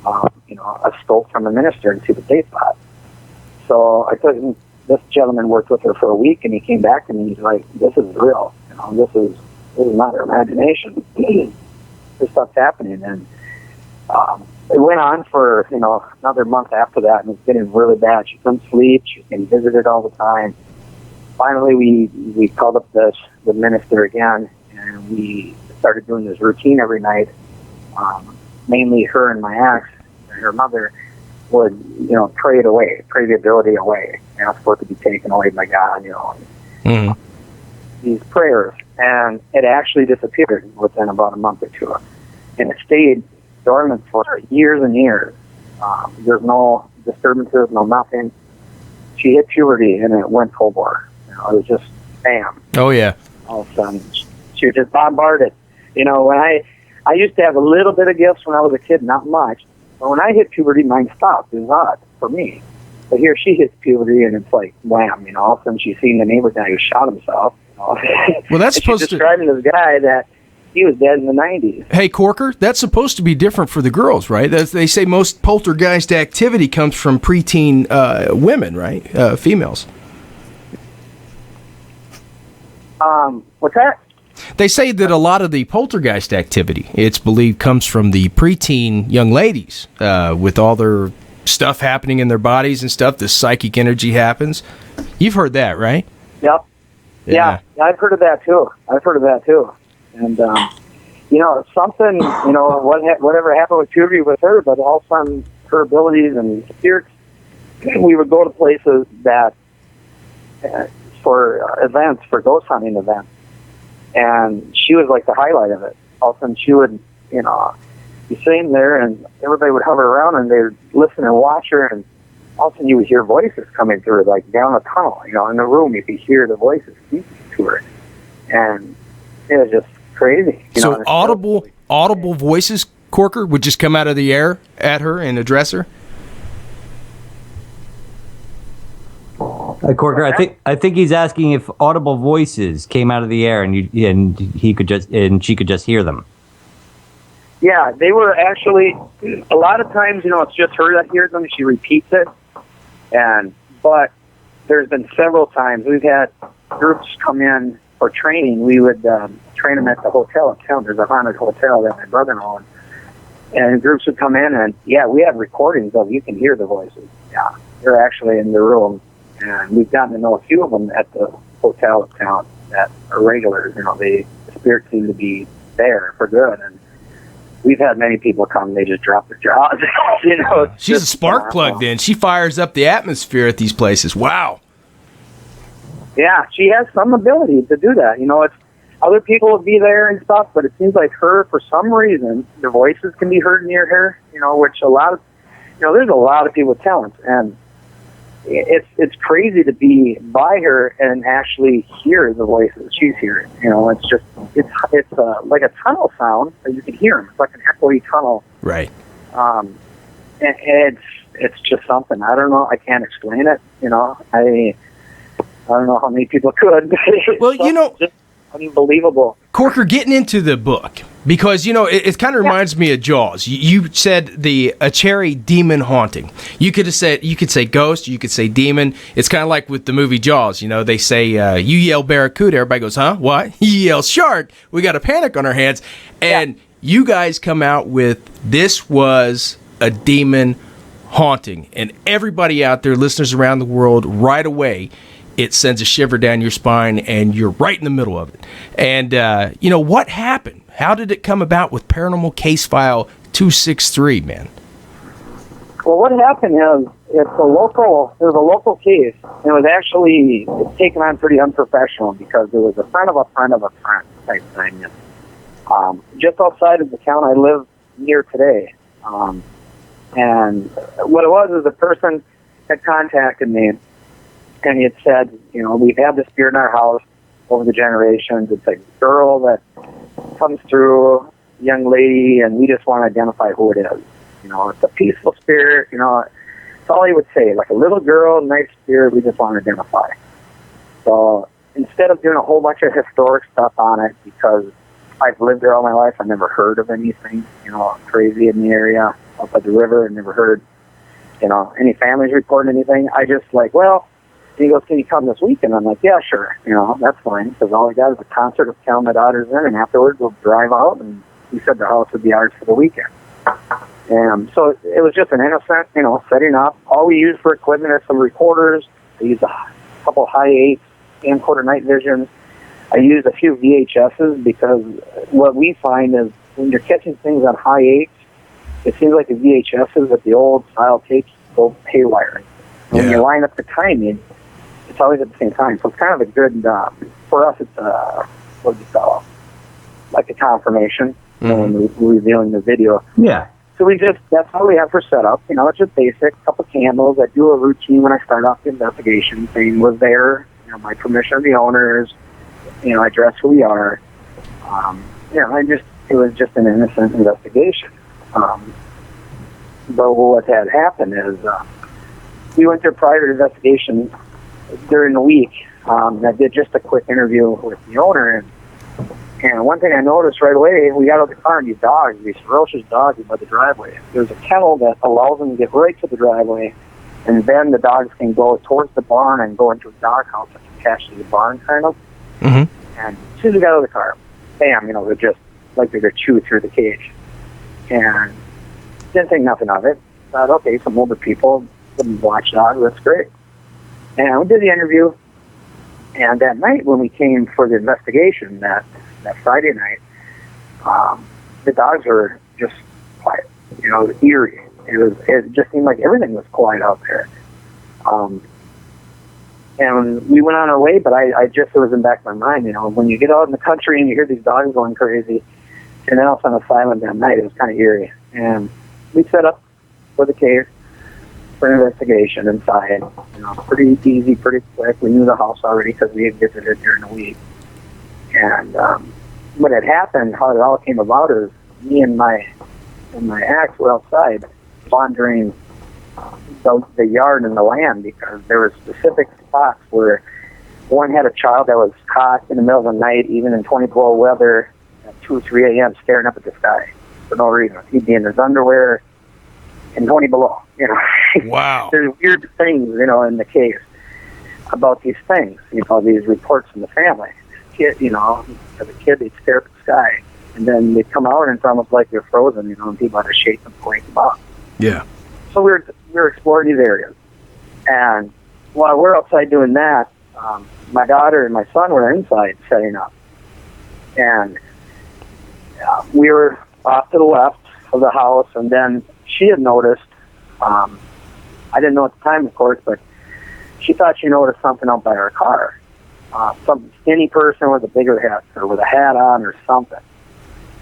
a scope from a minister and see what they thought. So I took this gentleman worked with her for a week, and he came back to me. He's like, "This is real. This is not her imagination. This stuff's happening." And it went on for another month after that, and it was getting really bad. She couldn't sleep. She was getting visited all the time. Finally, we called up the minister again, and we started doing this routine every night. Mainly her and my ex, her mother, would pray the ability away, ask for it to be taken away by God. These prayers, and it actually disappeared within about a month or two, and it stayed dormant for years and years. There's no disturbances, no nothing. She hit puberty, and it went full bore. It was just bam. Oh yeah. All of a sudden, she was just bombarded. When I used to have a little bit of gifts when I was a kid, not much. But when I hit puberty, mine stopped. It was odd for me. But here she hits puberty, and it's like, wham, all of a sudden she's seen the neighbor guy who shot himself. Well, that's supposed she's describing this guy that he was dead in the 90s. Hey, Corker, that's supposed to be different for the girls, right? They say most poltergeist activity comes from preteen women, right? Females. What's that? They say that a lot of the poltergeist activity, it's believed, comes from the preteen young ladies with all their stuff happening in their bodies and stuff. This psychic energy happens. You've heard that, right? Yep. Yeah, I've heard of that too. And, something, whatever happened with puberty with her, but all of a sudden her abilities and spirits, we would go to places that, for events, for ghost hunting events. And she was like the highlight of it. All of a sudden she would, be sitting there, and everybody would hover around, and they'd listen and watch her, and all of a sudden you would hear voices coming through, like down a tunnel, in the room, you could hear the voices speaking to her. And it was just crazy. So audible voices, Corker, would just come out of the air at her and address her? Corker, I think he's asking if audible voices came out of the air and she could just hear them. Yeah, they were actually a lot of times. It's just her that hears them. She repeats it, but there's been several times we've had groups come in for training, we would train them at the hotel in town. There's a haunted hotel that my brother owned. And groups would come in, and yeah, we have recordings of, you can hear the voices. Yeah, they're actually in the room. And we've gotten to know a few of them at the hotel in town that are regulars. You know, the spirits seem to be there for good. And we've had many people come, they just drop their jaws. You know, she's a spark plug then. She fires up the atmosphere at these places. Wow. Yeah, she has some ability to do that. You know, it's other people would be there and stuff, but it seems like her, for some reason, the voices can be heard near her, you know, which a lot of, you know, there's a lot of people with talent, and it's crazy to be by her and actually hear the voices she's hearing. You know, it's just, it's like a tunnel sound, but you can hear them. It's like an echoey tunnel. Right. And it's just something. I don't know. I can't explain it. You know, I don't know how many people could. Well, you know, just unbelievable. Corker, getting into the book, because, you know, it kind of reminds me of Jaws. You said a cherry demon haunting. You could say ghost, you could say demon. It's kind of like with the movie Jaws. You know, they say, you yell barracuda, everybody goes, huh? What? You yell shark, we got a panic on our hands. And you guys come out with, this was a demon haunting. And everybody out there, listeners around the world, right away, it sends a shiver down your spine, and you're right in the middle of it. And, you know, what happened? How did it come about with Paranormal Case File 263, man? Well, what happened is, there's a local case, and it was actually taken on pretty unprofessional because it was a friend of a friend of a friend type thing. Just outside of the town I live near today. And what it was is a person had contacted me, and he had said, you know, we've had this spirit in our house over the generations. It's a girl that comes through, a young lady, and we just want to identify who it is. You know, it's a peaceful spirit. You know, that's all he would say. Like a little girl, nice spirit, we just want to identify. So instead of doing a whole bunch of historic stuff on it, because I've lived there all my life, I've never heard of anything, you know, crazy in the area up at the river. I've never heard, you know, any families reporting anything. I just like, well, he goes, can you come this weekend? I'm like, yeah, sure. You know, that's fine, because all I got is a concert of telling my daughters in, and afterwards we'll drive out, and he said the house would be ours for the weekend. And so it was just an innocent, you know, setting up. All we used for equipment is some recorders. I used a couple high-8 camcorder night visions. I used a few VHSs, because what we find is when you're catching things on high-8, it seems like the VHSs with the old style tapes go haywire. When you line up the timing, it's always at the same time. So it's kind of a good, for us, it's what do you call it? Like a confirmation when we're revealing the video. Yeah. So that's how we have for setup. You know, it's just basic, couple candles. I do a routine when I start off the investigation. Saying was there, you know, my permission of the owners. You know, I address who we are. You know, it was just an innocent investigation. But what had happened is, we went through a private investigation during the week. I did just a quick interview with the owner, and one thing I noticed right away, we got out of the car, and these ferocious dogs by the driveway. There's a kennel that allows them to get right to the driveway, and then the dogs can go towards the barn and go into a doghouse that's attached to the barn, kind of. Mm-hmm. And as soon as we got out of the car, bam, you know, they're just like they're going to chew through the cage. And didn't think nothing of it. Thought, okay, some older people, some watchdog, that's great. And we did the interview, and that night when we came for the investigation, that Friday night, the dogs were just quiet, you know, eerie. It just seemed like everything was quiet out there. And we went on our way, but it was in the back of my mind, you know, when you get out in the country and you hear these dogs going crazy, and then also on a silent damn night, it was kind of eerie. And we set up for the cave for an investigation inside. You know, pretty easy, pretty quick. We knew the house already because we had visited during the week. And what had happened, how it all came about, is me and my ex were outside wandering the yard and the land, because there were specific spots where one had a child that was caught in the middle of the night, even in 20 below weather, at 2 or 3 a.m., staring up at the sky for no reason. He'd be in his underwear in 20 below, you know. Wow. There's weird things, you know, in the case. about these things, these reports from the family. Kid, as a kid, they'd stare at the sky, and then they'd come out and it's almost like they're frozen, and people had to shake them to wake them up. Yeah. So we were exploring these areas, and while we're outside doing that, my daughter and my son were inside setting up, and we were off to the left of the house, and then she had noticed. I didn't know at the time, of course, but she thought she noticed something out by her car. Some skinny person with a bigger hat or with a hat on or something.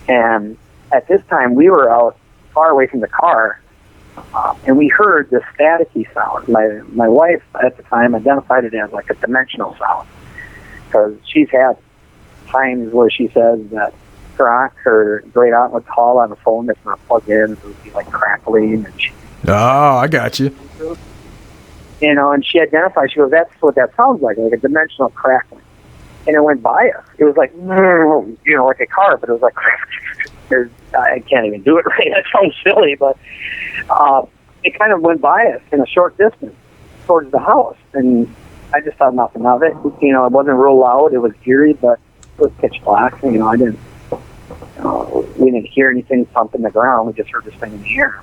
And at this time, we were out far away from the car, and we heard this staticky sound. My wife at the time identified it as like a dimensional sound, because she's had times where she says that her great aunt would call on the phone that's not plugged in, so it would be like crackling. And Oh, I got you. And she identified, she goes, that's what that sounds like a dimensional crackling. And it went by us. It was like, like a car, but it was like, I can't even do it right. That sounds silly, but it kind of went by us in a short distance towards the house. And I just thought nothing of it. It wasn't real loud. It was eerie, but it was pitch black. we didn't hear anything thump in the ground. We just heard this thing in the air.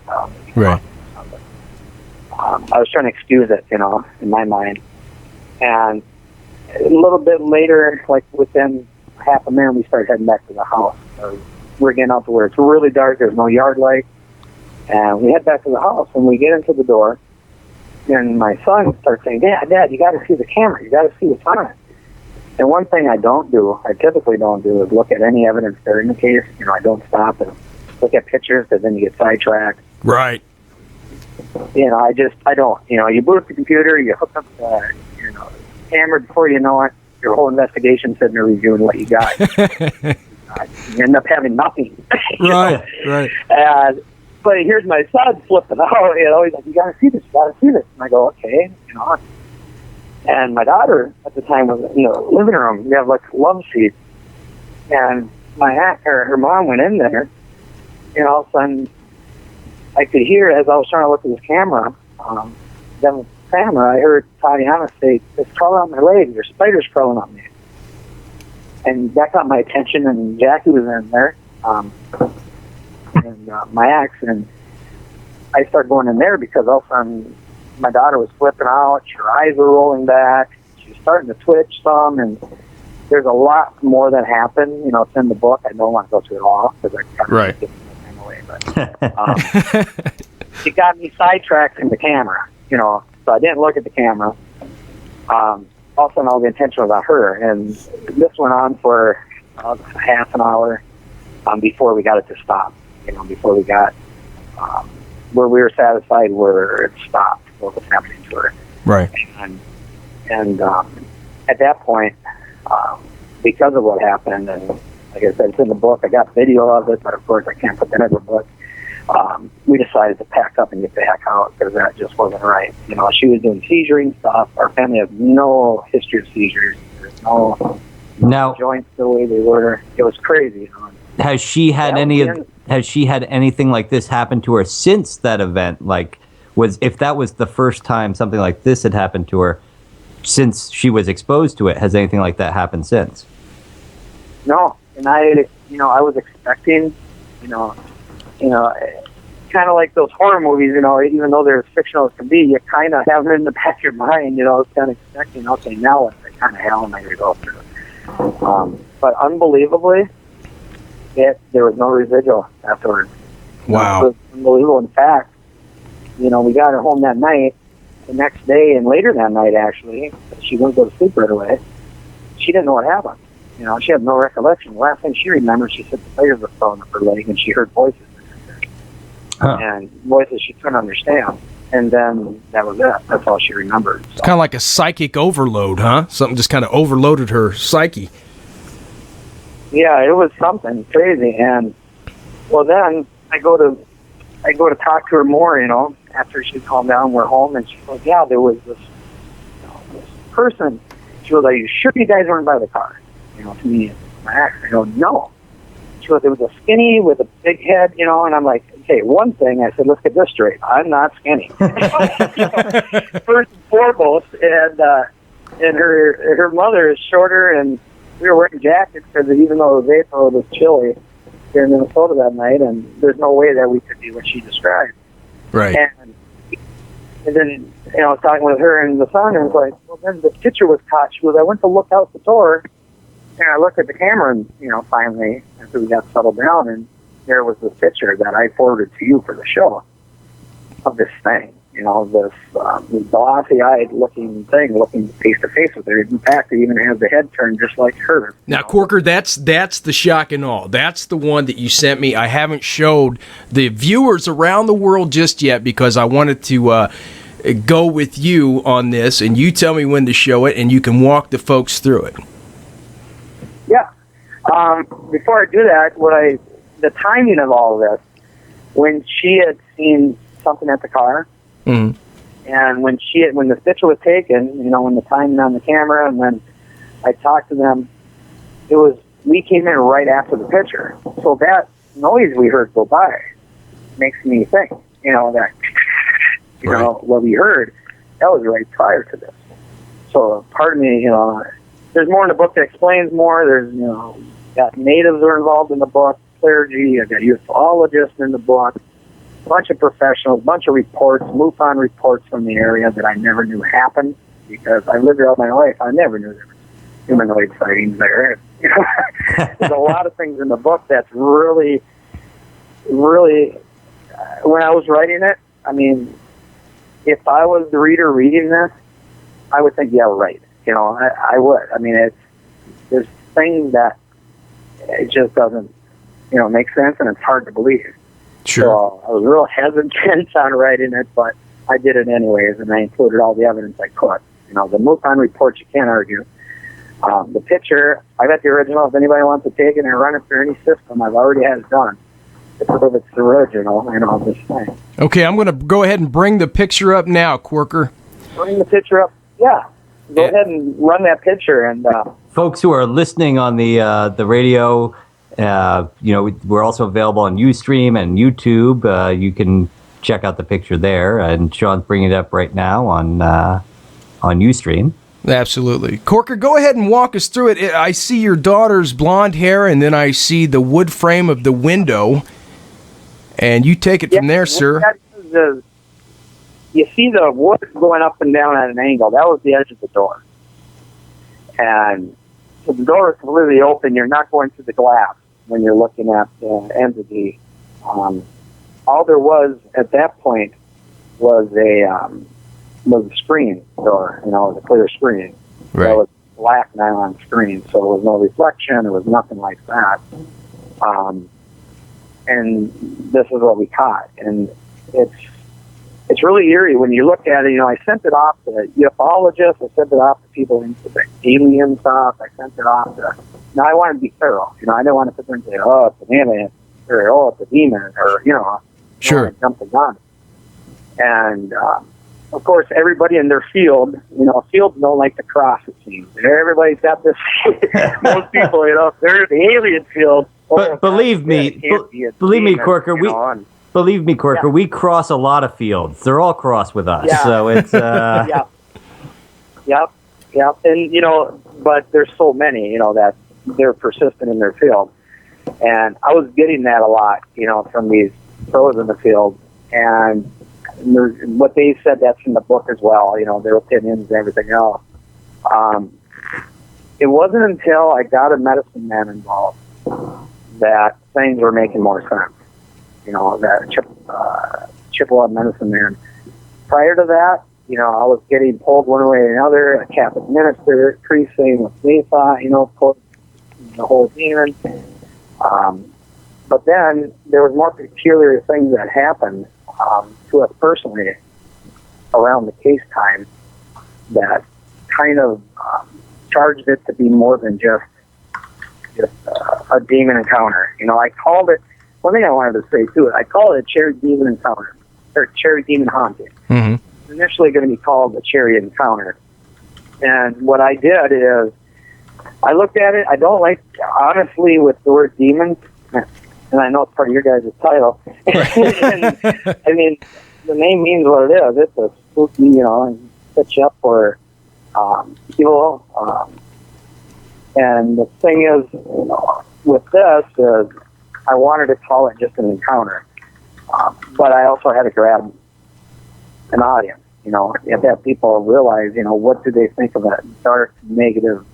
Right. I was trying to excuse it, in my mind. And a little bit later, like within half a minute, we started heading back to the house. We're getting out to where it's really dark. There's no yard light. And we head back to the house, and we get into the door. And my son starts saying, Dad, you got to see the camera. You got to see what's on it. And one thing I typically don't do, is look at any evidence there in the case. I don't stop and look at pictures, because then you get sidetracked. Right. I don't. You boot up the computer, you hook up the, camera, before you know it, your whole investigation sitting there reviewing what you got. You end up having nothing. Right. But here's my son flipping out. He's like, you got to see this. And I go, okay. And my daughter at the time was in the living room. We have like a love seat, and my aunt or her mom went in there, and all of a sudden I could hear, as I was trying to look at this camera, then with the camera, I heard Tatiana say, "It's crawling on my leg. There's spiders crawling on me." And that got my attention, and Jackie was in there, and my ex, and I started going in there because all of a sudden my daughter was flipping out, her eyes were rolling back, she was starting to twitch some, and there's a lot more that happened. It's in the book. I don't want to go through it all, because I kind of give it away, but it got me sidetracked from the camera, so I didn't look at the camera. Also, all the attention was on her, and this went on for half an hour before we got it to stop, before we got where we were satisfied where it stopped, what was happening to her. Right. And at that point, because of what happened, and like I said, it's in the book, I got video of it, but of course I can't put that in the book. We decided to pack up and get the heck out, because that just wasn't right. She was doing seizuring stuff. Our family has no history of seizures. There's no joints the way they were. It was crazy. Has she had Has she had anything like this happen to her since that event? Like, if that was the first time something like this had happened to her, since she was exposed to it, has anything like that happened since? No, and I was expecting, kind of like those horror movies, even though they're as fictional as can be, you kind of have them in the back of your mind, kind of expecting, okay, now what's the kind of hell am I going to go through? But unbelievably, there was no residual afterwards. Wow. It was unbelievable. In fact, we got her home that night. The next day, and later that night, actually, she wouldn't go to sleep right away. She didn't know what happened. She had no recollection. The last thing she remembered, she said the spiders were crawling up her leg, and she heard voices. And voices she couldn't understand. And then that was it. That's all she remembered. So. It's kind of like a psychic overload, huh? Something just kind of overloaded her psyche. Yeah, it was something crazy. And well, then I go to talk to her more, after she calmed down. We're home, and she goes, "Yeah, there was this, this person." She goes, "Are you sure you guys weren't by the car?" To me, my ex. I go, "No." She goes, "It was a skinny with a big head, and I'm like, "Okay, one thing," I said, "Let's get this straight. I'm not skinny." First and foremost, and and her mother is shorter, and we were wearing jackets because even though it was April, it was chilly here in Minnesota that night, and there's no way that we could be what she described. Right. And then, I was talking with her and the son, and it was like, well, then the picture was caught. She goes, I went to look out the door, and I looked at the camera, and, finally, after we got settled down, and there was this picture that I forwarded to you for the show of this thing, this glossy-eyed looking thing, looking face-to-face with her. In fact, it even has the head turned just like hers. Now, Corker, that's the shock and all. That's the one that you sent me. I haven't showed the viewers around the world just yet because I wanted to go with you on this, and you tell me when to show it, and you can walk the folks through it. Yeah. Before I do that, the timing of all of this, when she had seen something at the car, mm-hmm. and when the picture was taken, when the timing on the camera, and then I talked to them, we came in right after the picture. So that noise we heard go by makes me think, that, right. what we heard, that was right prior to this. So part of me, there's more in the book that explains more. There's, got natives are involved in the book, clergy, I've got ufologists in the book, a bunch of professionals, a bunch of reports, MUFON reports from the area that I never knew happened because I lived there all my life. I never knew there were humanoid sightings there. There's a lot of things in the book that's really, really, when I was writing it, I mean, if I was the reader reading this, I would think, yeah, right. I would. I mean, there's things that it just doesn't, make sense, and it's hard to believe. Sure. So I was real hesitant on writing it, but I did it anyways, and I included all the evidence I could. The MUFON reports you can't argue. The picture, I got the original. If anybody wants to take it and run it through any system, I've already had it done. To prove it's the original, this thing. Okay, I'm going to go ahead and bring the picture up now, Corker. Bring the picture up? Yeah. Go ahead and run that picture. And folks who are listening on the radio, we're also available on Ustream and YouTube. You can check out the picture there, and Sean's bringing it up right now on Ustream. Absolutely. Corker, go ahead and walk us through it. I see your daughter's blonde hair, and then I see the wood frame of the window, and you take it from there, sir. You see the wood going up and down at an angle. That was the edge of the door. And so the door is completely open. You're not going through the glass when you're looking at the entity. All there was at that point was a screen door, it was a clear screen. Right. That was black nylon screen, so there was no reflection, there was nothing like that. And this is what we caught. And it's really eerie when you look at it. I sent it off to ufologists, I sent it off to people into the alien stuff, I sent it off to, now I wanted to be thorough, I didn't want to sit there and say, oh, it's an alien, or oh, it's a demon, or, sure, jump the gun. And, of course, everybody in their field, fields don't like to cross, it seems. Everybody's got this, most people, they're in the alien field. But believe me, Corker, we cross a lot of fields. They're all cross with us. Yeah. So it's... Yep. And, but there's so many, that they're persistent in their field. And I was getting that a lot, from these pros in the field. And what they said, that's in the book as well, their opinions and everything else. It wasn't until I got a medicine man involved that things were making more sense. That Chippewa medicine man. Prior to that, I was getting pulled one way or another, a Catholic minister, priest saying what they thought, of course, the whole demon. But then there was more peculiar things that happened to us personally around the case time that kind of charged it to be more than just a demon encounter. I called it, one thing I wanted to say too, I called it a cherry demon encounter, or cherry demon haunting. Mm-hmm. It's initially going to be called a cherry encounter. And what I did is, I looked at it, I don't like, honestly, with the word demons, and I know it's part of your guys' title. And, I mean, the name means what it is. It's a spooky, and set you up for evil. And the thing is, with this, I wanted to call it just an encounter, but I also had to grab an audience. You have to have people realize, what do they think of that dark, negative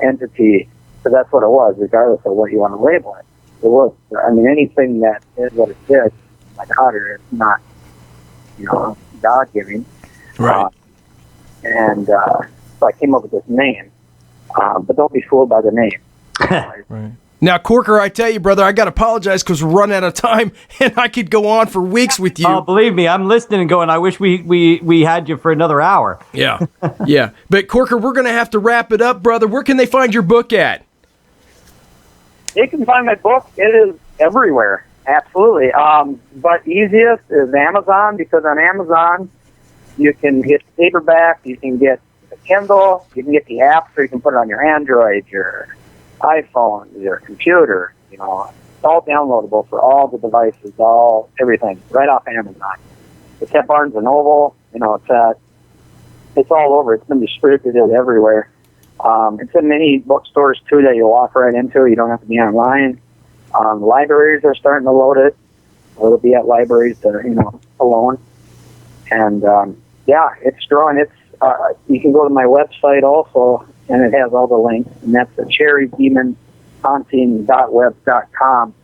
entity? Because that's what it was, regardless of what you want to label it. It was, anything that did what it did, my daughter, is not, God-giving. Right. So I came up with this name. But don't be fooled by the name. Right. Now, Corker, I tell you, brother, I got to apologize because we're running out of time, and I could go on for weeks with you. Oh, believe me, I'm listening and going, I wish we had you for another hour. Yeah, yeah. But, Corker, we're going to have to wrap it up, brother. Where can they find your book at? They can find my book. It is everywhere, absolutely. But easiest is Amazon, because on Amazon, you can get paperback, you can get a Kindle, you can get the app, so you can put it on your Android, your iPhone, your computer. It's all downloadable for all the devices, everything, right off Amazon. It's at Barnes & Noble. It's all over. It's been distributed everywhere. It's in many bookstores, too, that you walk right into. You don't have to be online. Libraries are starting to load it. It'll be at libraries that are, alone. And, it's growing. You can go to my website also, and it has all the links, and that's at cherrydemonhaunting.web.com.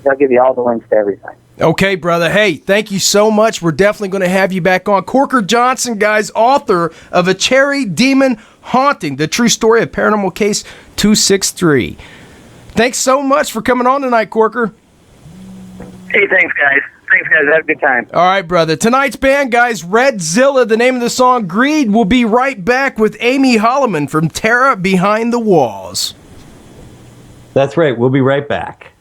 They'll give you all the links to everything. Okay, brother. Hey, thank you so much. We're definitely going to have you back on. Corker Johnston, guys, author of A Cherry Demon Haunting, the true story of Paranormal Case 263. Thanks so much for coming on tonight, Corker. Hey, thanks, guys. Have a good time. All right, brother. Tonight's band, guys, Red Zilla, the name of the song, Greed. We'll be right back with Amy Hollaman from Terra Behind the Walls. That's right. We'll be right back.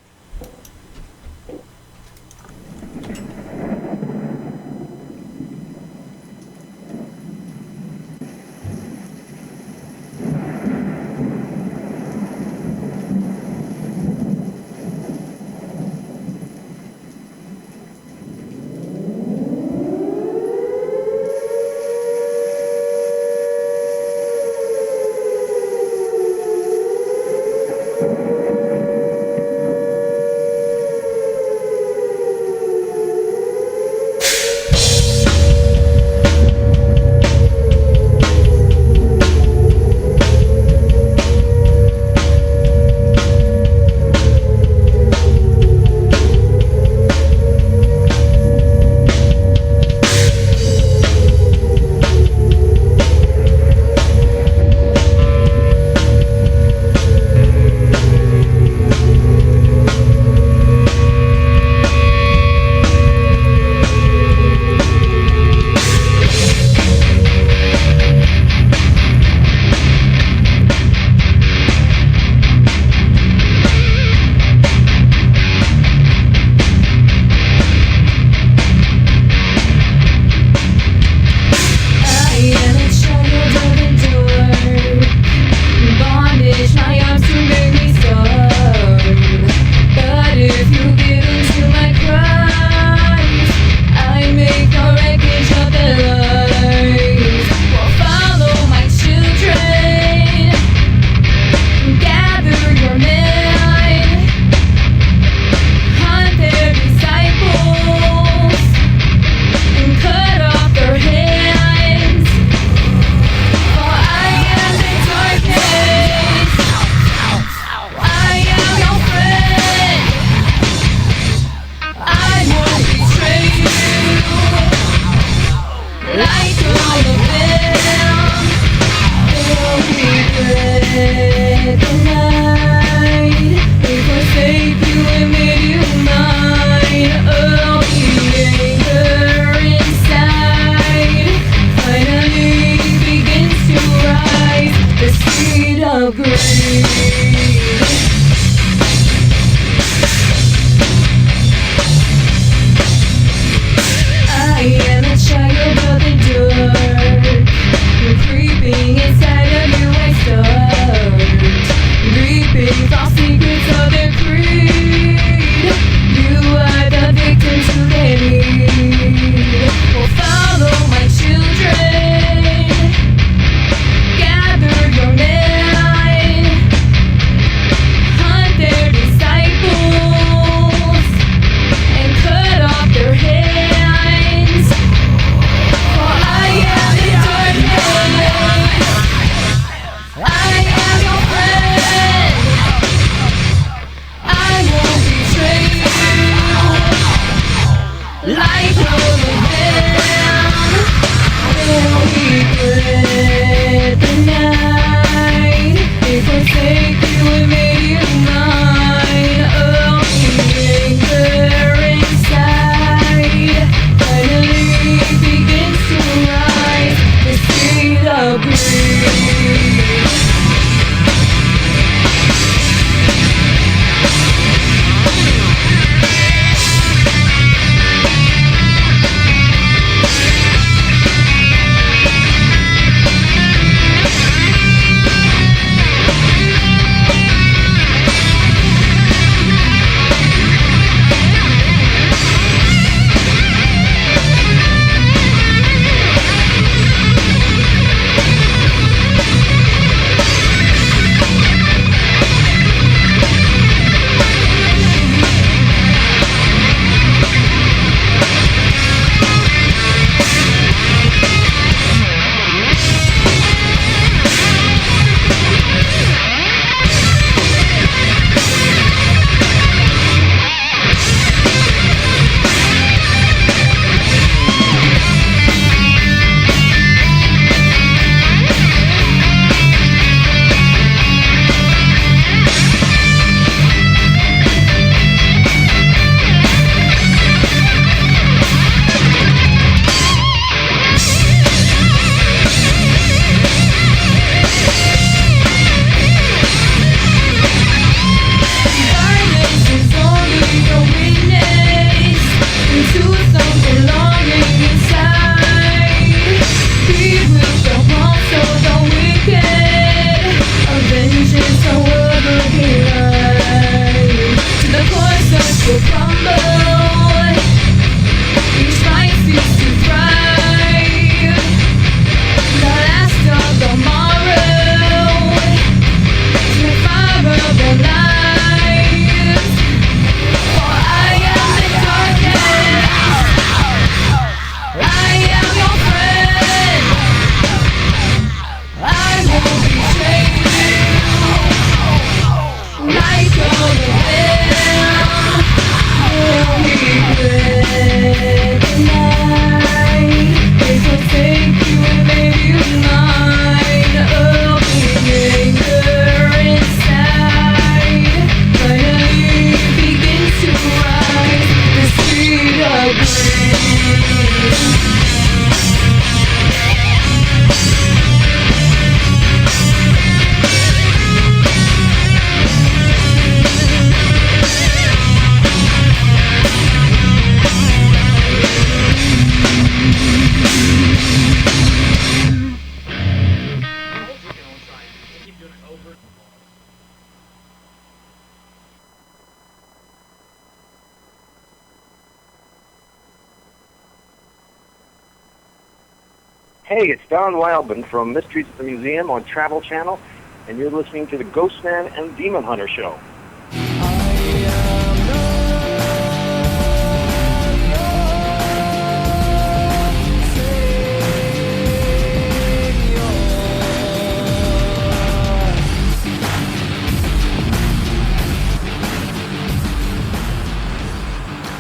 Hey, it's Don Wildman from Mysteries at the Museum on Travel Channel, and you're listening to the GhostMan and Demon Hunter Show.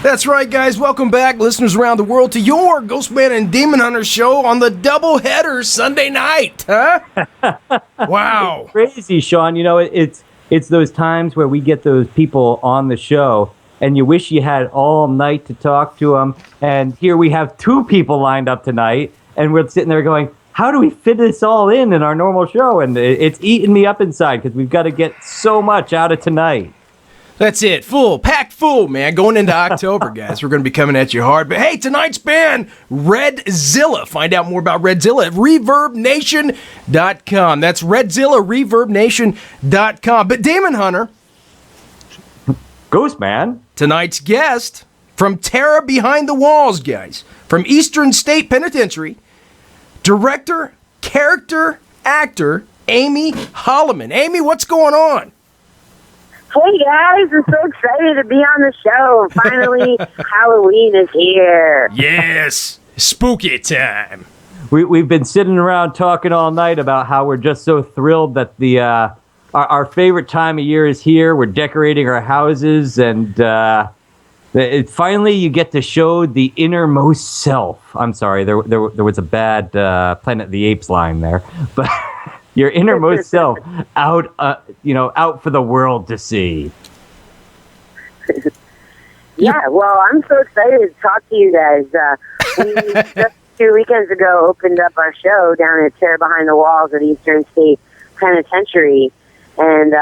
That's right, guys. Welcome back, listeners around the world, to your Ghostman and Demon Hunter show on the doubleheader Sunday night. Huh? Wow. It's crazy, Sean. You know, it's those times where we get those people on the show, and you wish you had all night to talk to them. And here we have two people lined up tonight, and we're sitting there going, how do we fit this all in our normal show? And it's eating me up inside because we've got to get so much out of tonight. That's it. Packed full, man. Going into October, guys. We're going to be coming at you hard. But hey, tonight's band, Redzilla. Find out more about Redzilla at ReverbNation.com. That's Redzilla, ReverbNation.com. But Demon Hunter. Ghostman. Tonight's guest from Terror Behind the Walls, guys. From Eastern State Penitentiary. Director, character, actor, Amy Hollaman. Amy, what's going on? Hey guys, I'm so excited to be on the show. Finally, Halloween is here. Yes, spooky time. We've been sitting around talking all night about how we're just so thrilled that the our favorite time of year is here. We're decorating our houses, and finally you get to show the innermost self. I'm sorry, there was a bad Planet of the Apes line there, but. Your innermost self out for the world to see. Yeah, well, I'm so excited to talk to you guys. We just 2 weekends ago opened up our show down at Terror Behind the Walls at Eastern State Penitentiary, and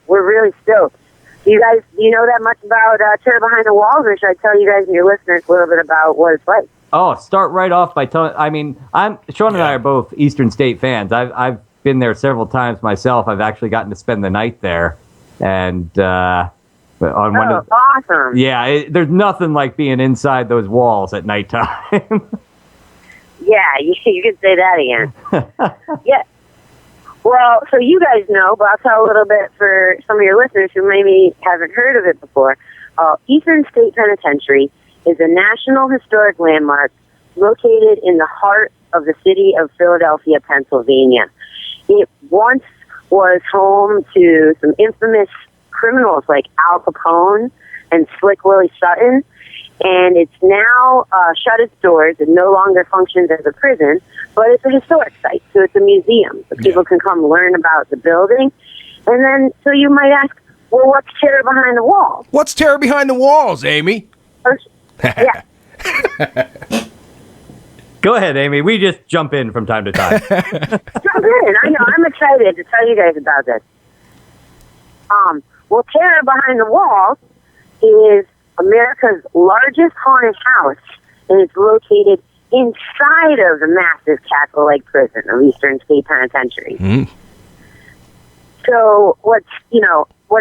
we're really stoked. Do you know that much about Terror Behind the Walls, or should I tell you guys and your listeners a little bit about what it's like? Oh, start right off by telling. I mean, Sean and I are both Eastern State fans. I've been there several times myself. I've actually gotten to spend the night there, and awesome! Yeah, there's nothing like being inside those walls at nighttime. Yeah, you could say that again. Yeah. Well, so you guys know, but I'll tell a little bit for some of your listeners who maybe haven't heard of it before. Eastern State Penitentiary is a National Historic Landmark located in the heart of the city of Philadelphia, Pennsylvania. It once was home to some infamous criminals like Al Capone and Slick Willie Sutton, and it's now shut its doors. It no longer functions as a prison, but it's a historic site, so it's a museum. So people can come learn about the building. And then, so you might ask, well, what's Terror Behind the Walls? What's Terror Behind the Walls, Amy? Yeah. Go ahead, Amy. We just jump in from time to time. Jump in. I know. I'm excited to tell you guys about this. Well, Terror Behind the Walls is America's largest haunted house, and it's located inside of the massive castle-like prison of Eastern State Penitentiary. Mm. So what's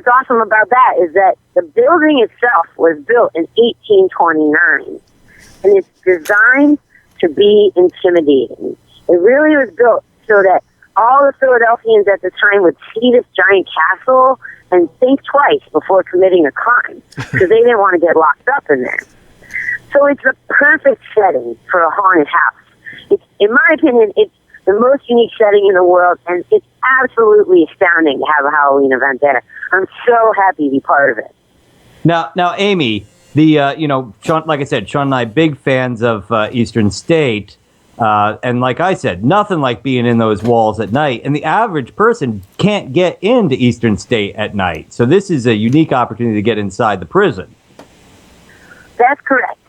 awesome about that is that the building itself was built in 1829, and it's designed to be intimidating. It really was built so that all the Philadelphians at the time would see this giant castle and think twice before committing a crime because they didn't want to get locked up in there. So it's the perfect setting for a haunted house. In my opinion, it's the most unique setting in the world, and it's absolutely astounding to have a Halloween event there. I'm so happy to be part of it. Now, Amy, Sean, like I said, Sean and I, big fans of Eastern State. And like I said, nothing like being in those walls at night. And the average person can't get into Eastern State at night. So this is a unique opportunity to get inside the prison. That's correct.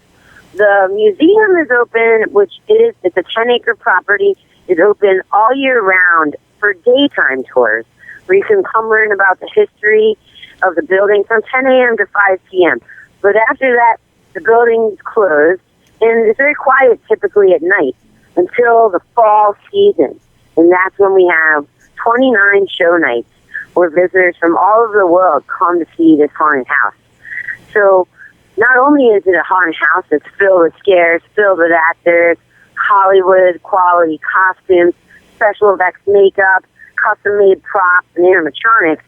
The museum is open, it's a 10-acre property. It's open all year round for daytime tours, where you can come learn about the history of the building from 10 a.m. to 5 p.m. But after that, the building's closed, and it's very quiet typically at night until the fall season. And that's when we have 29 show nights where visitors from all over the world come to see this haunted house. So not only is it a haunted house that's filled with scares, filled with actors, Hollywood quality costumes, special effects makeup, custom-made props, and animatronics.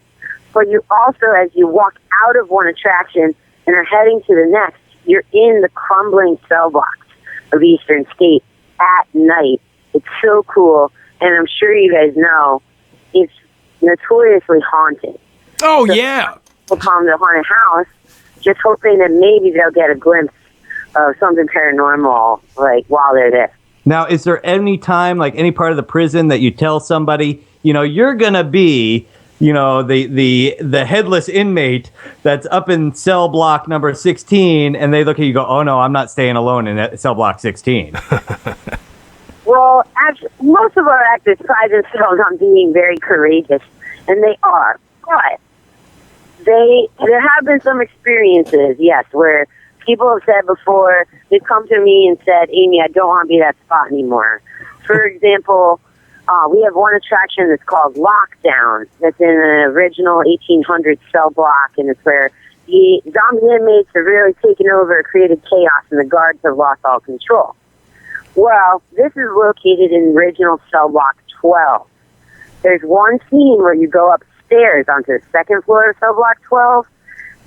But you also, as you walk out of one attraction and are heading to the next, you're in the crumbling cell blocks of Eastern State at night. It's so cool, and I'm sure you guys know it's notoriously haunted. Oh, so yeah. People come to the haunted house just hoping that maybe they'll get a glimpse of something paranormal, like, while they're there. Now, is there any time, like any part of the prison, that you tell somebody, you're going to be, the headless inmate that's up in cell block number 16, and they look at you and go, oh, no, I'm not staying alone in cell block 16? Well, actually, most of our actors pride themselves on being very courageous, and they are. But there have been some experiences, yes, where people have said before, they've come to me and said, Amy, I don't want to be that spot anymore. For example, we have one attraction that's called Lockdown, that's in an original 1800s cell block, and it's where the zombie inmates have really taken over, created chaos, and the guards have lost all control. Well, this is located in original cell block 12. There's one scene where you go upstairs onto the second floor of cell block 12,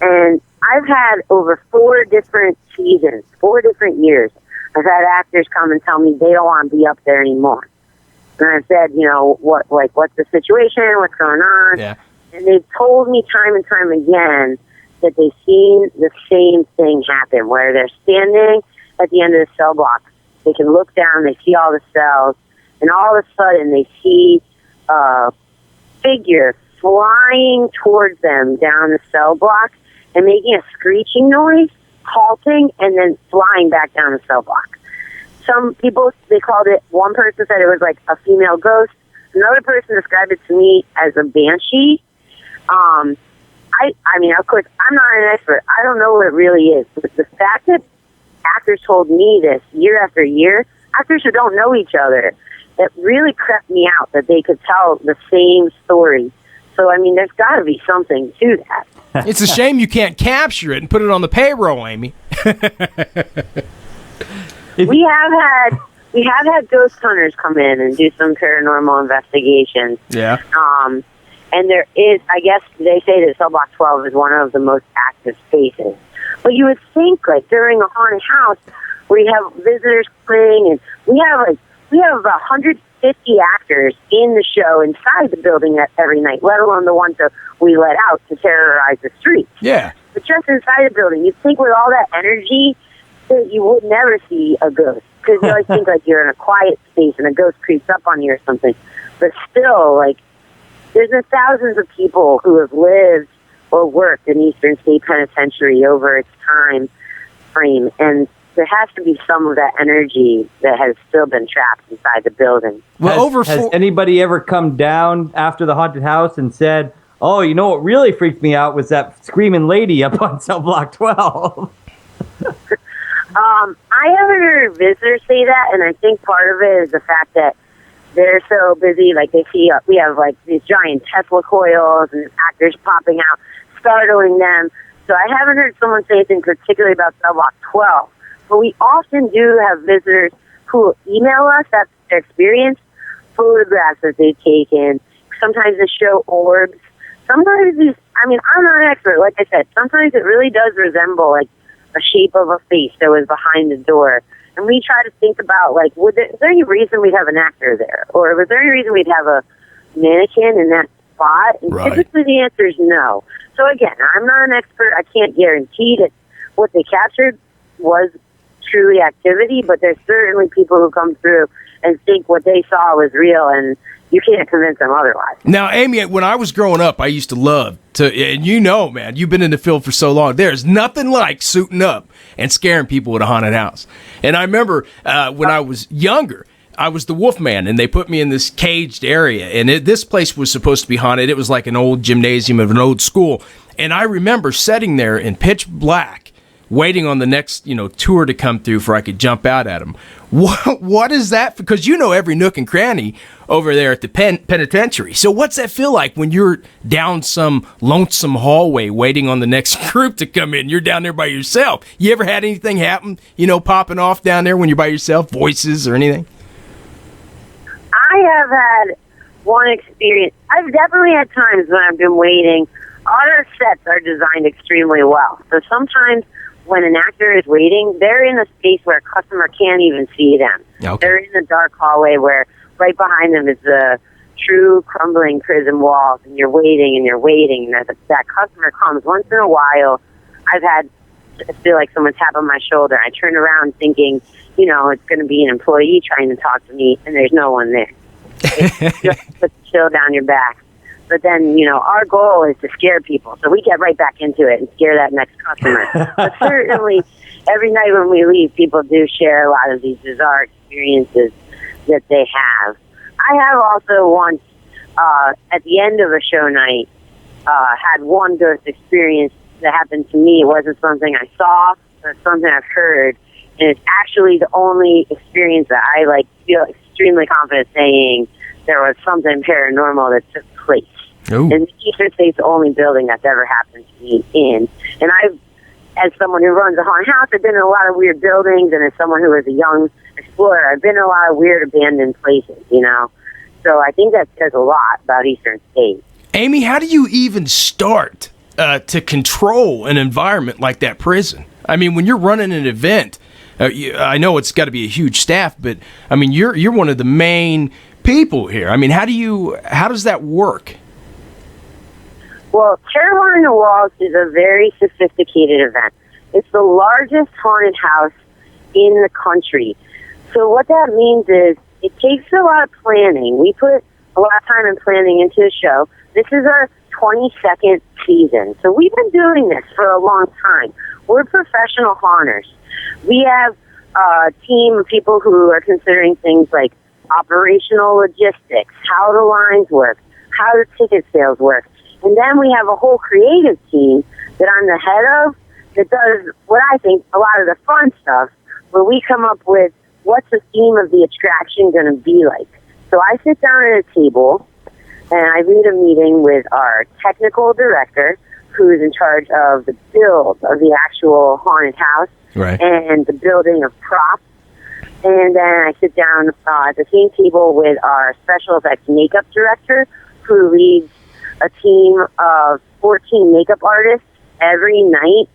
and I've had over 4 different seasons, 4 different years. I've had actors come and tell me they don't want to be up there anymore. And I've said, what's the situation? What's going on? Yeah. And they've told me time and time again that they've seen the same thing happen, where they're standing at the end of the cell block. They can look down, they see all the cells, and all of a sudden they see a figure flying towards them down the cell block and making a screeching noise, halting, and then flying back down the cell block. Some people, they called it, one person said it was like a female ghost. Another person described it to me as a banshee. I mean, of course, I'm not an expert. I don't know what it really is. But the fact that actors told me this year after year, actors who don't know each other, it really crept me out that they could tell the same story. So, I mean, there's got to be something to that. It's a shame you can't capture it and put it on the payroll, Amy. We have had ghost hunters come in and do some paranormal investigations. Yeah. And there is, I guess they say that cell block 12 is one of the most active spaces. But you would think, like, during a haunted house where you have visitors playing, and we have 150 actors in the show inside the building every night, let alone the ones that we let out to terrorize the streets. Yeah. But just inside the building, you'd think with all that energy that you would never see a ghost. Because you always think, like, you're in a quiet space and a ghost creeps up on you or something. But still, like, there's been thousands of people who have lived or worked in Eastern State Penitentiary over its time frame, and there has to be some of that energy that has still been trapped inside the building. Well, has anybody ever come down after the haunted house and said, oh, you know what really freaked me out was that screaming lady up on cell block 12? I haven't heard visitors say that, and I think part of it is the fact that they're so busy, like they see, we have like these giant Tesla coils and actors popping out, startling them. So I haven't heard someone say anything particularly about cell block 12. But we often do have visitors who email us that their experience, photographs that they've taken. Sometimes they show orbs. Sometimes these, I mean, I'm not an expert, like I said. Sometimes it really does resemble like a shape of a face that was behind the door. And we try to think about, like, is there any reason we'd have an actor there? Or was there any reason we'd have a mannequin in that spot? And typically the answer is no. So again, I'm not an expert. I can't guarantee that what they captured was truly activity, but there's certainly people who come through and think what they saw was real, and you can't convince them otherwise. Now, Amy, when I was growing up, I used to love to, and you know, man, you've been in the field for so long. There's nothing like suiting up and scaring people at a haunted house. And I remember when I was younger, I was the Wolfman, and they put me in this caged area. And this place was supposed to be haunted. It was like an old gymnasium of an old school. And I remember sitting there in pitch black waiting on the next, tour to come through for I could jump out at them. What is that? Because you know every nook and cranny over there at the penitentiary. So what's that feel like when you're down some lonesome hallway waiting on the next group to come in? You're down there by yourself. You ever had anything happen, popping off down there when you're by yourself, voices or anything? I have had one experience. I've definitely had times when I've been waiting. Our sets are designed extremely well. So sometimes when an actor is waiting, they're in a space where a customer can't even see them. Okay. They're in a dark hallway where right behind them is the true crumbling prison walls, and you're waiting, and as that customer comes once in a while, I feel like someone tap on my shoulder. I turn around thinking, it's going to be an employee trying to talk to me, and there's no one there. It's just puts a chill down your back. But then, our goal is to scare people. So we get right back into it and scare that next customer. But certainly, every night when we leave, people do share a lot of these bizarre experiences that they have. I have also once, at the end of a show night, had one ghost experience that happened to me. It wasn't something I saw, but something I've heard. And it's actually the only experience that I feel extremely confident saying there was something paranormal that took place. Ooh. And the Eastern State's the only building that's ever happened to me in. And I've, as someone who runs a haunted house, I've been in a lot of weird buildings, and as someone who is a young explorer, I've been in a lot of weird abandoned places, So I think that says a lot about Eastern State. Amy, how do you even start to control an environment like that prison? I mean, when you're running an event, I know it's got to be a huge staff, but I mean, you're one of the main people here. I mean, how does that work? Well, Terror on the Walls is a very sophisticated event. It's the largest haunted house in the country. So what that means is it takes a lot of planning. We put a lot of time and planning into the show. This is our 22nd season. So we've been doing this for a long time. We're professional haunters. We have a team of people who are considering things like operational logistics, how the lines work, how the ticket sales work. And then we have a whole creative team that I'm the head of that does what I think a lot of the fun stuff, where we come up with what's the theme of the attraction going to be like. So I sit down at a table and I lead a meeting with our technical director, who is in charge of the build of the actual haunted house, right, and the building of props. And then I sit down at the same table with our special effects makeup director, who leads a team of 14 makeup artists every night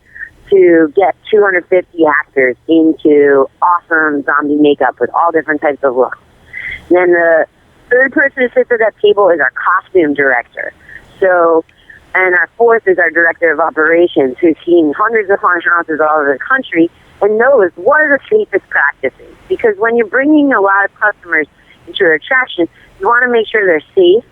to get 250 actors into awesome zombie makeup with all different types of looks. And then the third person who sits at that table is our costume director. And our fourth is our director of operations, who's seen hundreds of haunted houses all over the country and knows what are the safest practices. Because when you're bringing a lot of customers into an attraction, you want to make sure they're safe,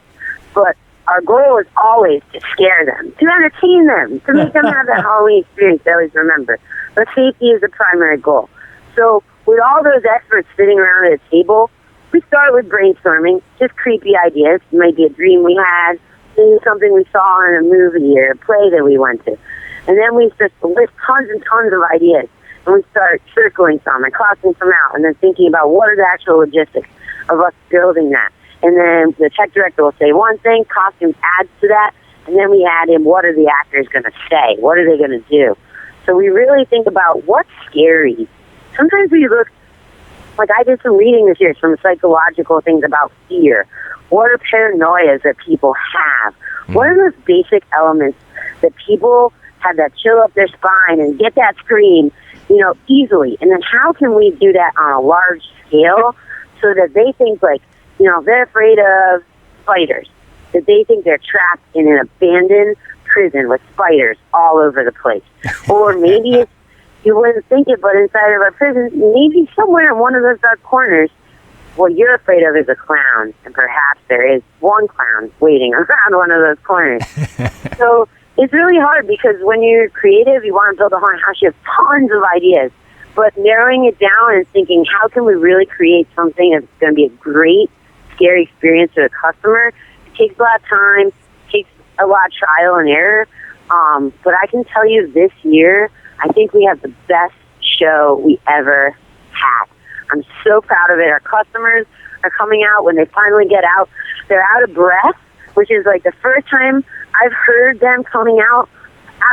but our goal is always to scare them, to entertain them, to make them have that Halloween experience they always remember. But safety is the primary goal. So with all those experts sitting around at a table, we start with brainstorming, just creepy ideas. It might be a dream we had, maybe something we saw in a movie or a play that we went to. And then we just list tons and tons of ideas. And we start circling some and crossing some out and then thinking about what are the actual logistics of us building that. And then the tech director will say one thing, costume adds to that, and then we add in what are the actors going to say? What are they going to do? So we really think about what's scary. Sometimes we look, like I did some reading this year, some psychological things about fear. What are paranoias that people have? What are those basic elements that people have that chill up their spine and get that scream, easily? And then how can we do that on a large scale so that they think they're afraid of spiders, that they think they're trapped in an abandoned prison with spiders all over the place. Or maybe you wouldn't think it, but inside of our prison, maybe somewhere in one of those dark corners, what you're afraid of is a clown, and perhaps there is one clown waiting around one of those corners. So it's really hard because when you're creative, you want to build a haunted house, you have tons of ideas. But narrowing it down and thinking, how can we really create something that's going to be a great, scary experience to the customer? It takes a lot of time, it takes a lot of trial and error. But I can tell you this year, I think we have the best show we ever had. I'm so proud of it. Our customers are coming out. When they finally get out, they're out of breath, which is like the first time I've heard them coming out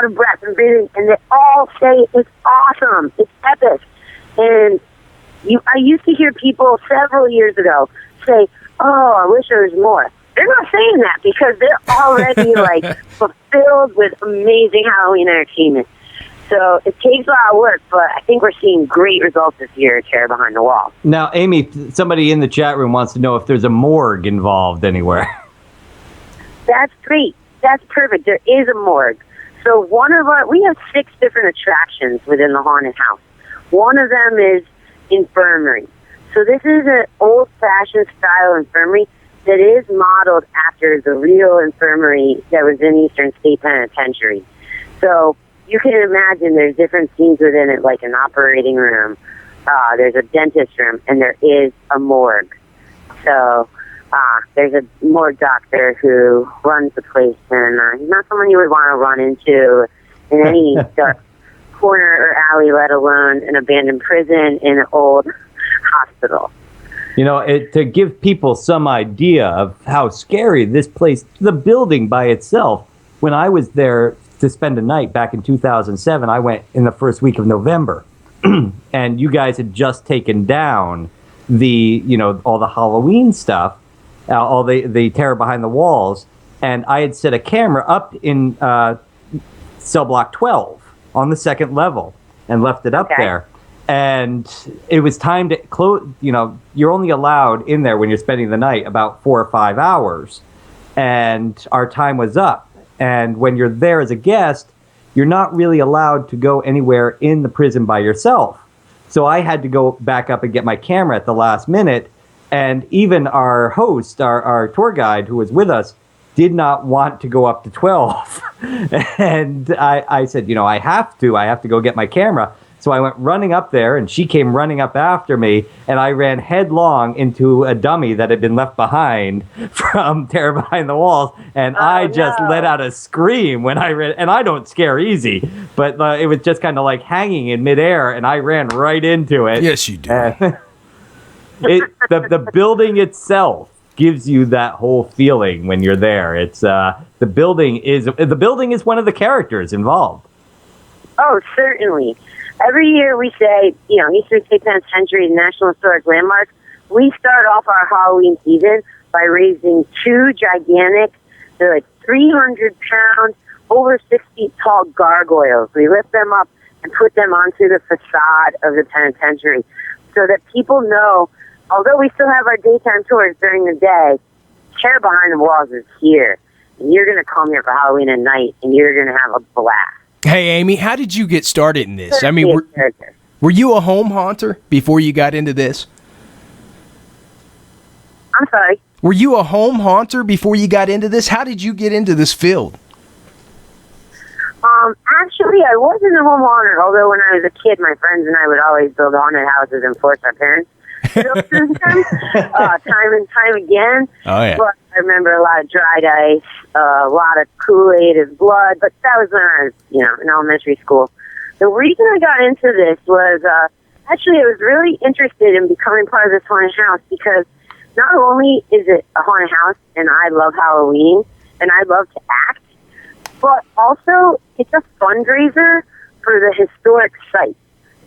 of breath and breathing, and they all say it's awesome, it's epic. And I used to hear people several years ago say, oh, I wish there was more. They're not saying that because they're already like fulfilled with amazing Halloween entertainment. So it takes a lot of work, but I think we're seeing great results this year at Terror Behind the Wall. Now, Amy, somebody in the chat room wants to know if there's a morgue involved anywhere. That's great. That's perfect. There is a morgue. So we have 6 different attractions within the haunted house. One of them is infirmary. So this is an old-fashioned style infirmary that is modeled after the real infirmary that was in Eastern State Penitentiary. So you can imagine there's different scenes within it, like an operating room, there's a dentist room, and there is a morgue. So there's a morgue doctor who runs the place, and he's not someone you would want to run into in any dark corner or alley, let alone an abandoned prison in an old hospital. You know, to give people some idea of how scary this place, the building by itself, when I was there to spend a night back in 2007, I went in the first week of November, and you guys had just taken down all the Halloween stuff, all the Terror Behind the Walls, and I had set a camera up in cell block 12 on the second level and left it up there. And it was time to close. You're only allowed in there when you're spending the night about 4 or 5 hours, and our time was up. And when you're there as a guest, you're not really allowed to go anywhere in the prison by yourself. So I had to go back up and get my camera at the last minute. And even our host, our tour guide who was with us, did not want to go up to 12. And I said, I have to go get my camera. So I went running up there, and she came running up after me, and I ran headlong into a dummy that had been left behind from Terror Behind the Walls, and I just let out a scream when I ran, and I don't scare easy, but it was just kind of like hanging in midair, and I ran right into it. Yes, you do. The building itself gives you that whole feeling when you're there. It's the building is one of the characters involved. Oh, certainly. Every year we say, Eastern State Penitentiary National Historic Landmark. We start off our Halloween season by raising 2 gigantic, they're like 300-pound, over 6 feet tall gargoyles. We lift them up and put them onto the facade of the penitentiary so that people know, although we still have our daytime tours during the day, Terror Behind the Walls is here. And you're going to come here for Halloween at night, and you're going to have a blast. Hey, Amy, how did you get started in this? I mean, were you a home haunter before you got into this? I'm sorry? Were you a home haunter before you got into this? How did you get into this field? Actually, I wasn't a home haunter, although when I was a kid, my friends and I would always build haunted houses and force our parents to build them time and time again. Oh, yeah. But I remember a lot of dried ice, a lot of Kool-Aid and blood, but that was when I was, in elementary school. The reason I got into this was, actually, I was really interested in becoming part of this haunted house because not only is it a haunted house, and I love Halloween, and I love to act, but also it's a fundraiser for the historic site.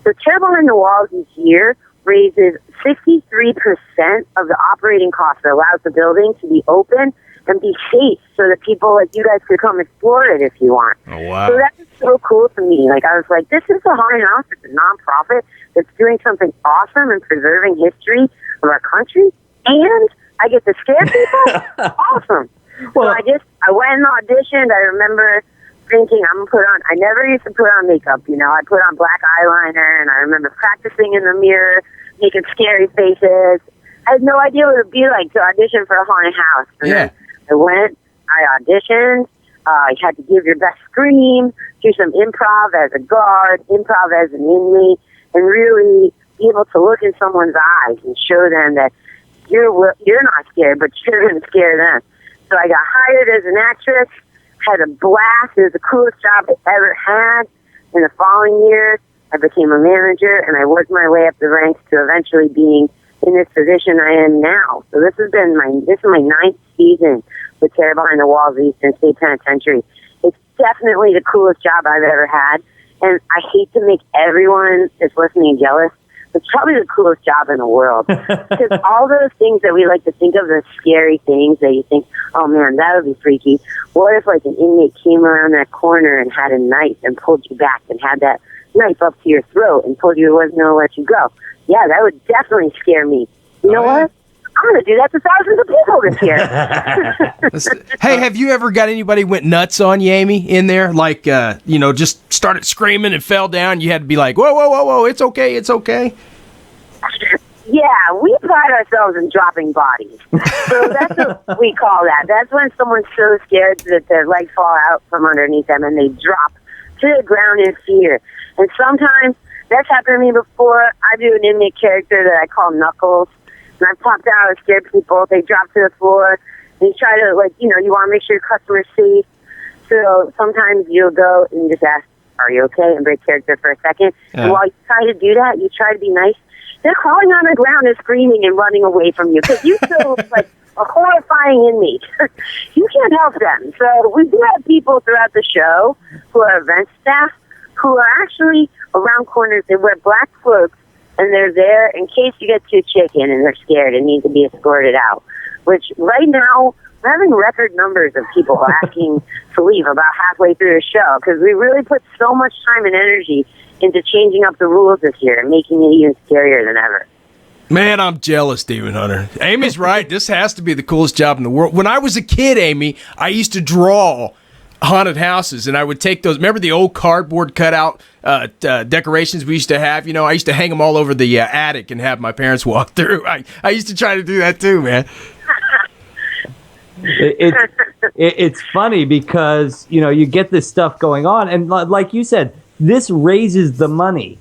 So Terror Behind the Walls each year raises 63% of the operating costs that allows the building to be open and be safe so that people like you guys could come explore it if you want. Oh, wow. So that was so cool to me. Like, I was like, this is a haunted house. It's a nonprofit that's doing something awesome and preserving history of our country, and I get to scare people? Awesome. Well, so I went and auditioned. I remember thinking, I never used to put on makeup, I put on black eyeliner, and I remember practicing in the mirror, making scary faces. I had no idea what it would be like to audition for a haunted house. And then I went, I auditioned, you had to give your best scream, do some improv as a guard, improv as an inmate, and really be able to look in someone's eyes and show them that you're not scared, but you're going to scare them. So I got hired as an actress, had a blast. It was the coolest job I ever had. In the following year, I became a manager, and I worked my way up the ranks to eventually being in this position I am now. So this is my ninth season with Terror Behind the Walls of Eastern State Penitentiary. It's definitely the coolest job I've ever had, and I hate to make everyone that's listening jealous. It's probably the coolest job in the world, because all those things that we like to think of as scary things that you think, oh man, that would be freaky. What if like an inmate came around that corner and had a knife and pulled you back and had that knife up to your throat and told you it wasn't going to let you go? Yeah, that would definitely scare me. You know what? I'm going to do that to thousands of people this year. Hey, have you ever got anybody went nuts on you, Amy, in there? Like, just started screaming and fell down. You had to be like, whoa, whoa, whoa, whoa, it's okay, it's okay. Yeah, we pride ourselves in dropping bodies. So that's what we call that. That's when someone's so scared that their legs fall out from underneath them and they drop to the ground in fear. And sometimes that's happened to me before. I do an inmate character that I call Knuckles. And I've popped out and scared people. They drop to the floor. And you try to, you want to make sure your customer's safe. So sometimes you'll go and you just ask, are you okay? And break character for a second. Yeah. And while you try to do that, you try to be nice. They're crawling on the ground and screaming and running away from you because you feel like a horrifying inmate. You can't help them. So we do have people throughout the show who are event staff who are actually around corners. They wear black cloaks, and they're there in case you get too chicken and they're scared and need to be escorted out. Which right now, we're having record numbers of people asking to leave about halfway through the show because we really put so much time and energy into changing up the rules this year and making it even scarier than ever. Man, I'm jealous, Demon Hunter. Amy's right. This has to be the coolest job in the world. When I was a kid, Amy, I used to draw haunted houses, and I would take those. Remember the old cardboard cutout decorations we used to have? I used to hang them all over the attic and have my parents walk through. I used to try to do that too, man. It's funny because you get this stuff going on, and like you said, this raises the money,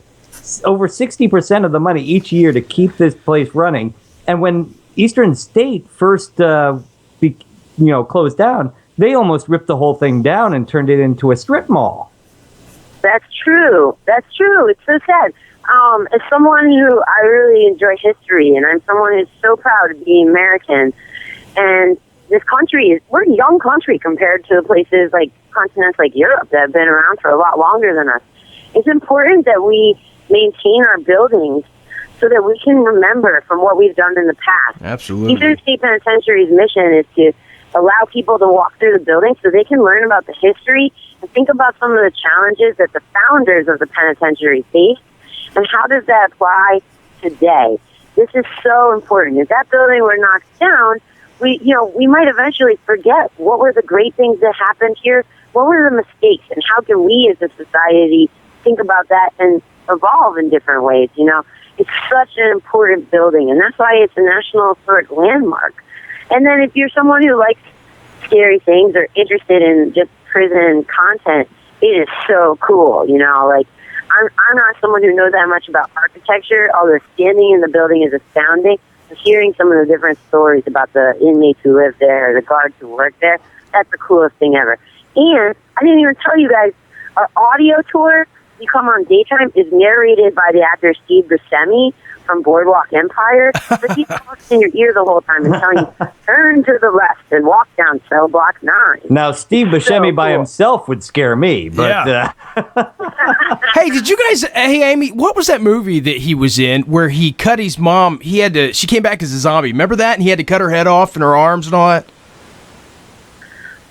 over 60% of the money each year to keep this place running. And when Eastern State first closed down, they almost ripped the whole thing down and turned it into a strip mall. That's true. It's so sad. As someone who I really enjoy history, and I'm someone who's so proud to be American, and this country we're a young country compared to places like continents like Europe that have been around for a lot longer than us. It's important that we maintain our buildings so that we can remember from what we've done in the past. Absolutely. Eastern State Penitentiary's mission is to allow people to walk through the building so they can learn about the history and think about some of the challenges that the founders of the penitentiary faced and how does that apply today. This is so important. If that building were knocked down, we might eventually forget what were the great things that happened here, what were the mistakes, and how can we as a society think about that and evolve in different ways. It's such an important building, and that's why it's a National Historic Landmark. And then if you're someone who likes scary things or interested in just prison content, it is so cool. I'm not someone who knows that much about architecture, although standing in the building is astounding. Hearing some of the different stories about the inmates who live there, the guards who work there, that's the coolest thing ever. And I didn't even tell you guys, our audio tour, You Come On Daytime, is narrated by the actor Steve Buscemi from Boardwalk Empire. But he's talking in your ear the whole time and telling you, turn to the left and walk down cell block 9. Now, Steve Buscemi by himself would scare me, but... Yeah. Hey, did you guys... Hey, Amy, what was that movie that he was in where he cut his mom... She came back as a zombie. Remember that? And he had to cut her head off and her arms and all that?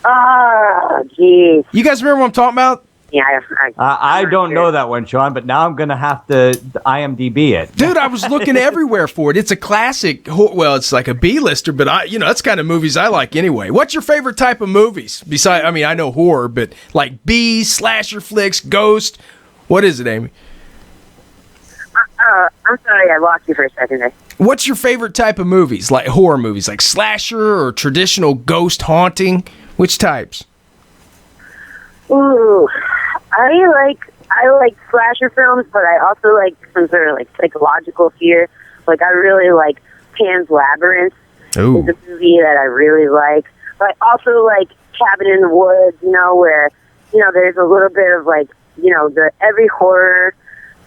Oh, geez. You guys remember what I'm talking about? Yeah, I don't know that one, Sean, but now I'm going to have to IMDb it. Dude, I was looking everywhere for it. It's a classic. Well, it's like a B-lister, but that's kind of movies I like anyway. What's your favorite type of movies? Besides, I know horror, but like B, slasher flicks, ghost. What is it, Amy? I'm sorry, I lost you for a second there. What's your favorite type of movies? Like horror movies, like slasher or traditional ghost haunting? Which types? Ooh, I like slasher films, but I also like some sort of like psychological fear. Like I really like Pan's Labyrinth. Ooh. It's a movie that I really like. But I also like Cabin in the Woods, where there's a little bit of like every horror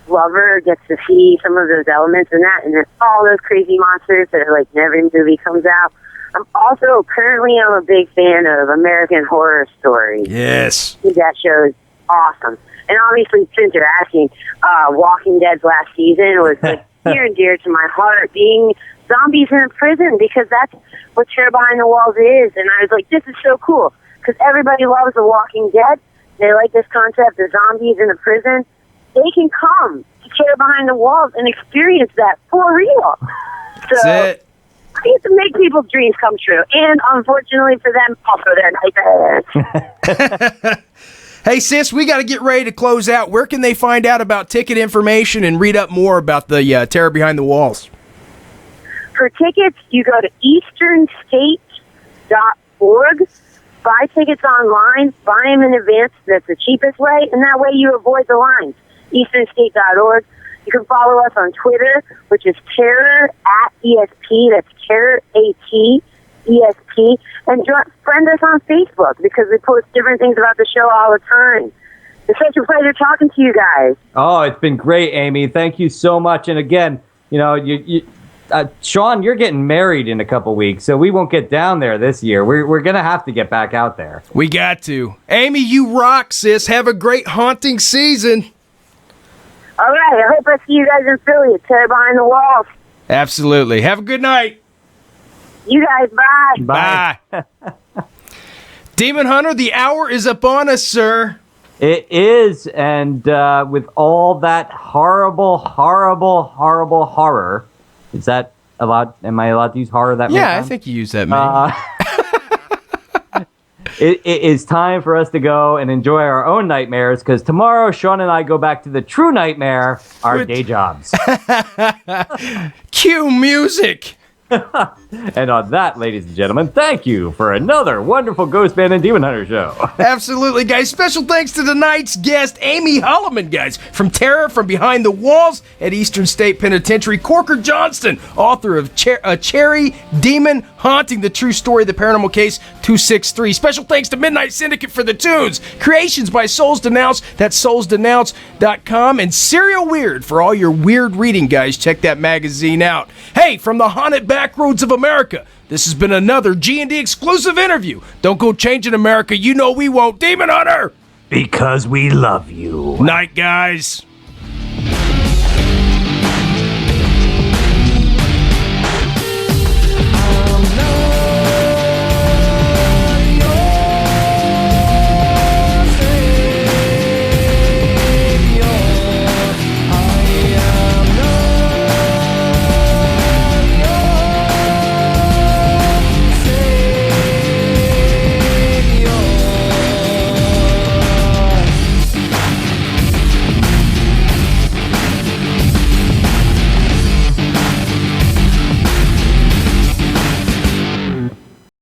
lover gets to see some of those elements in that, and then all those crazy monsters that are like in every movie comes out. I'm a big fan of American Horror Story. Yes. I think that show is awesome. And obviously, since you're asking, Walking Dead's last season was like near and dear to my heart, being zombies in a prison, because that's what Terror Behind the Walls is. And I was like, this is so cool, because everybody loves The Walking Dead. They like this concept of zombies in a prison. They can come to Terror Behind the Walls and experience that for real. So That's it. I get to make people's dreams come true. And unfortunately for them, also their nightmares. Hey, sis, we got to get ready to close out. Where can they find out about ticket information and read up more about the Terror Behind the Walls? For tickets, you go to easternstate.org. Buy tickets online. Buy them in advance. That's the cheapest way, and that way you avoid the lines. easternstate.org. You can follow us on Twitter, which is terror@ESP. That's terror@ESP. And friend us on Facebook, because we post different things about the show all the time. It's such a pleasure talking to you guys. Oh, it's been great, Amy. Thank you so much. And again, Sean, you're getting married in a couple weeks, so we won't get down there this year. We're going to have to get back out there. We got to. Amy, you rock, sis. Have a great haunting season. All right. I hope I see you guys in Philly at Terror Behind the Walls. Absolutely. Have a good night. You guys, bye. Bye. Demon Hunter, the hour is upon us, sir. It is, and with all that horrible horror, is that allowed? Am I allowed to use horror that many times? I think you use that many. It is time for us to go and enjoy our own nightmares, because tomorrow Sean and I go back to the true nightmare, our day jobs. Cue music. And on that, ladies and gentlemen, thank you for another wonderful GhostMan and Demon Hunter show. Absolutely, guys. Special thanks to tonight's guest, Amy Hollaman, guys, from Terror from Behind the Walls at Eastern State Penitentiary. Corker Johnston, author of Cherry Demon Haunting, the true story of the paranormal case 263. Special thanks to Midnight Syndicate for the tunes. Creations by Souls Denounce, that's soulsdenounce.com. And Serial Weird for all your weird reading, guys. Check that magazine out. Hey, from the haunted backroads of America, this has been another G&D exclusive interview. Don't go changing America. You know we won't. Demon Hunter! Because we love you. Night, guys.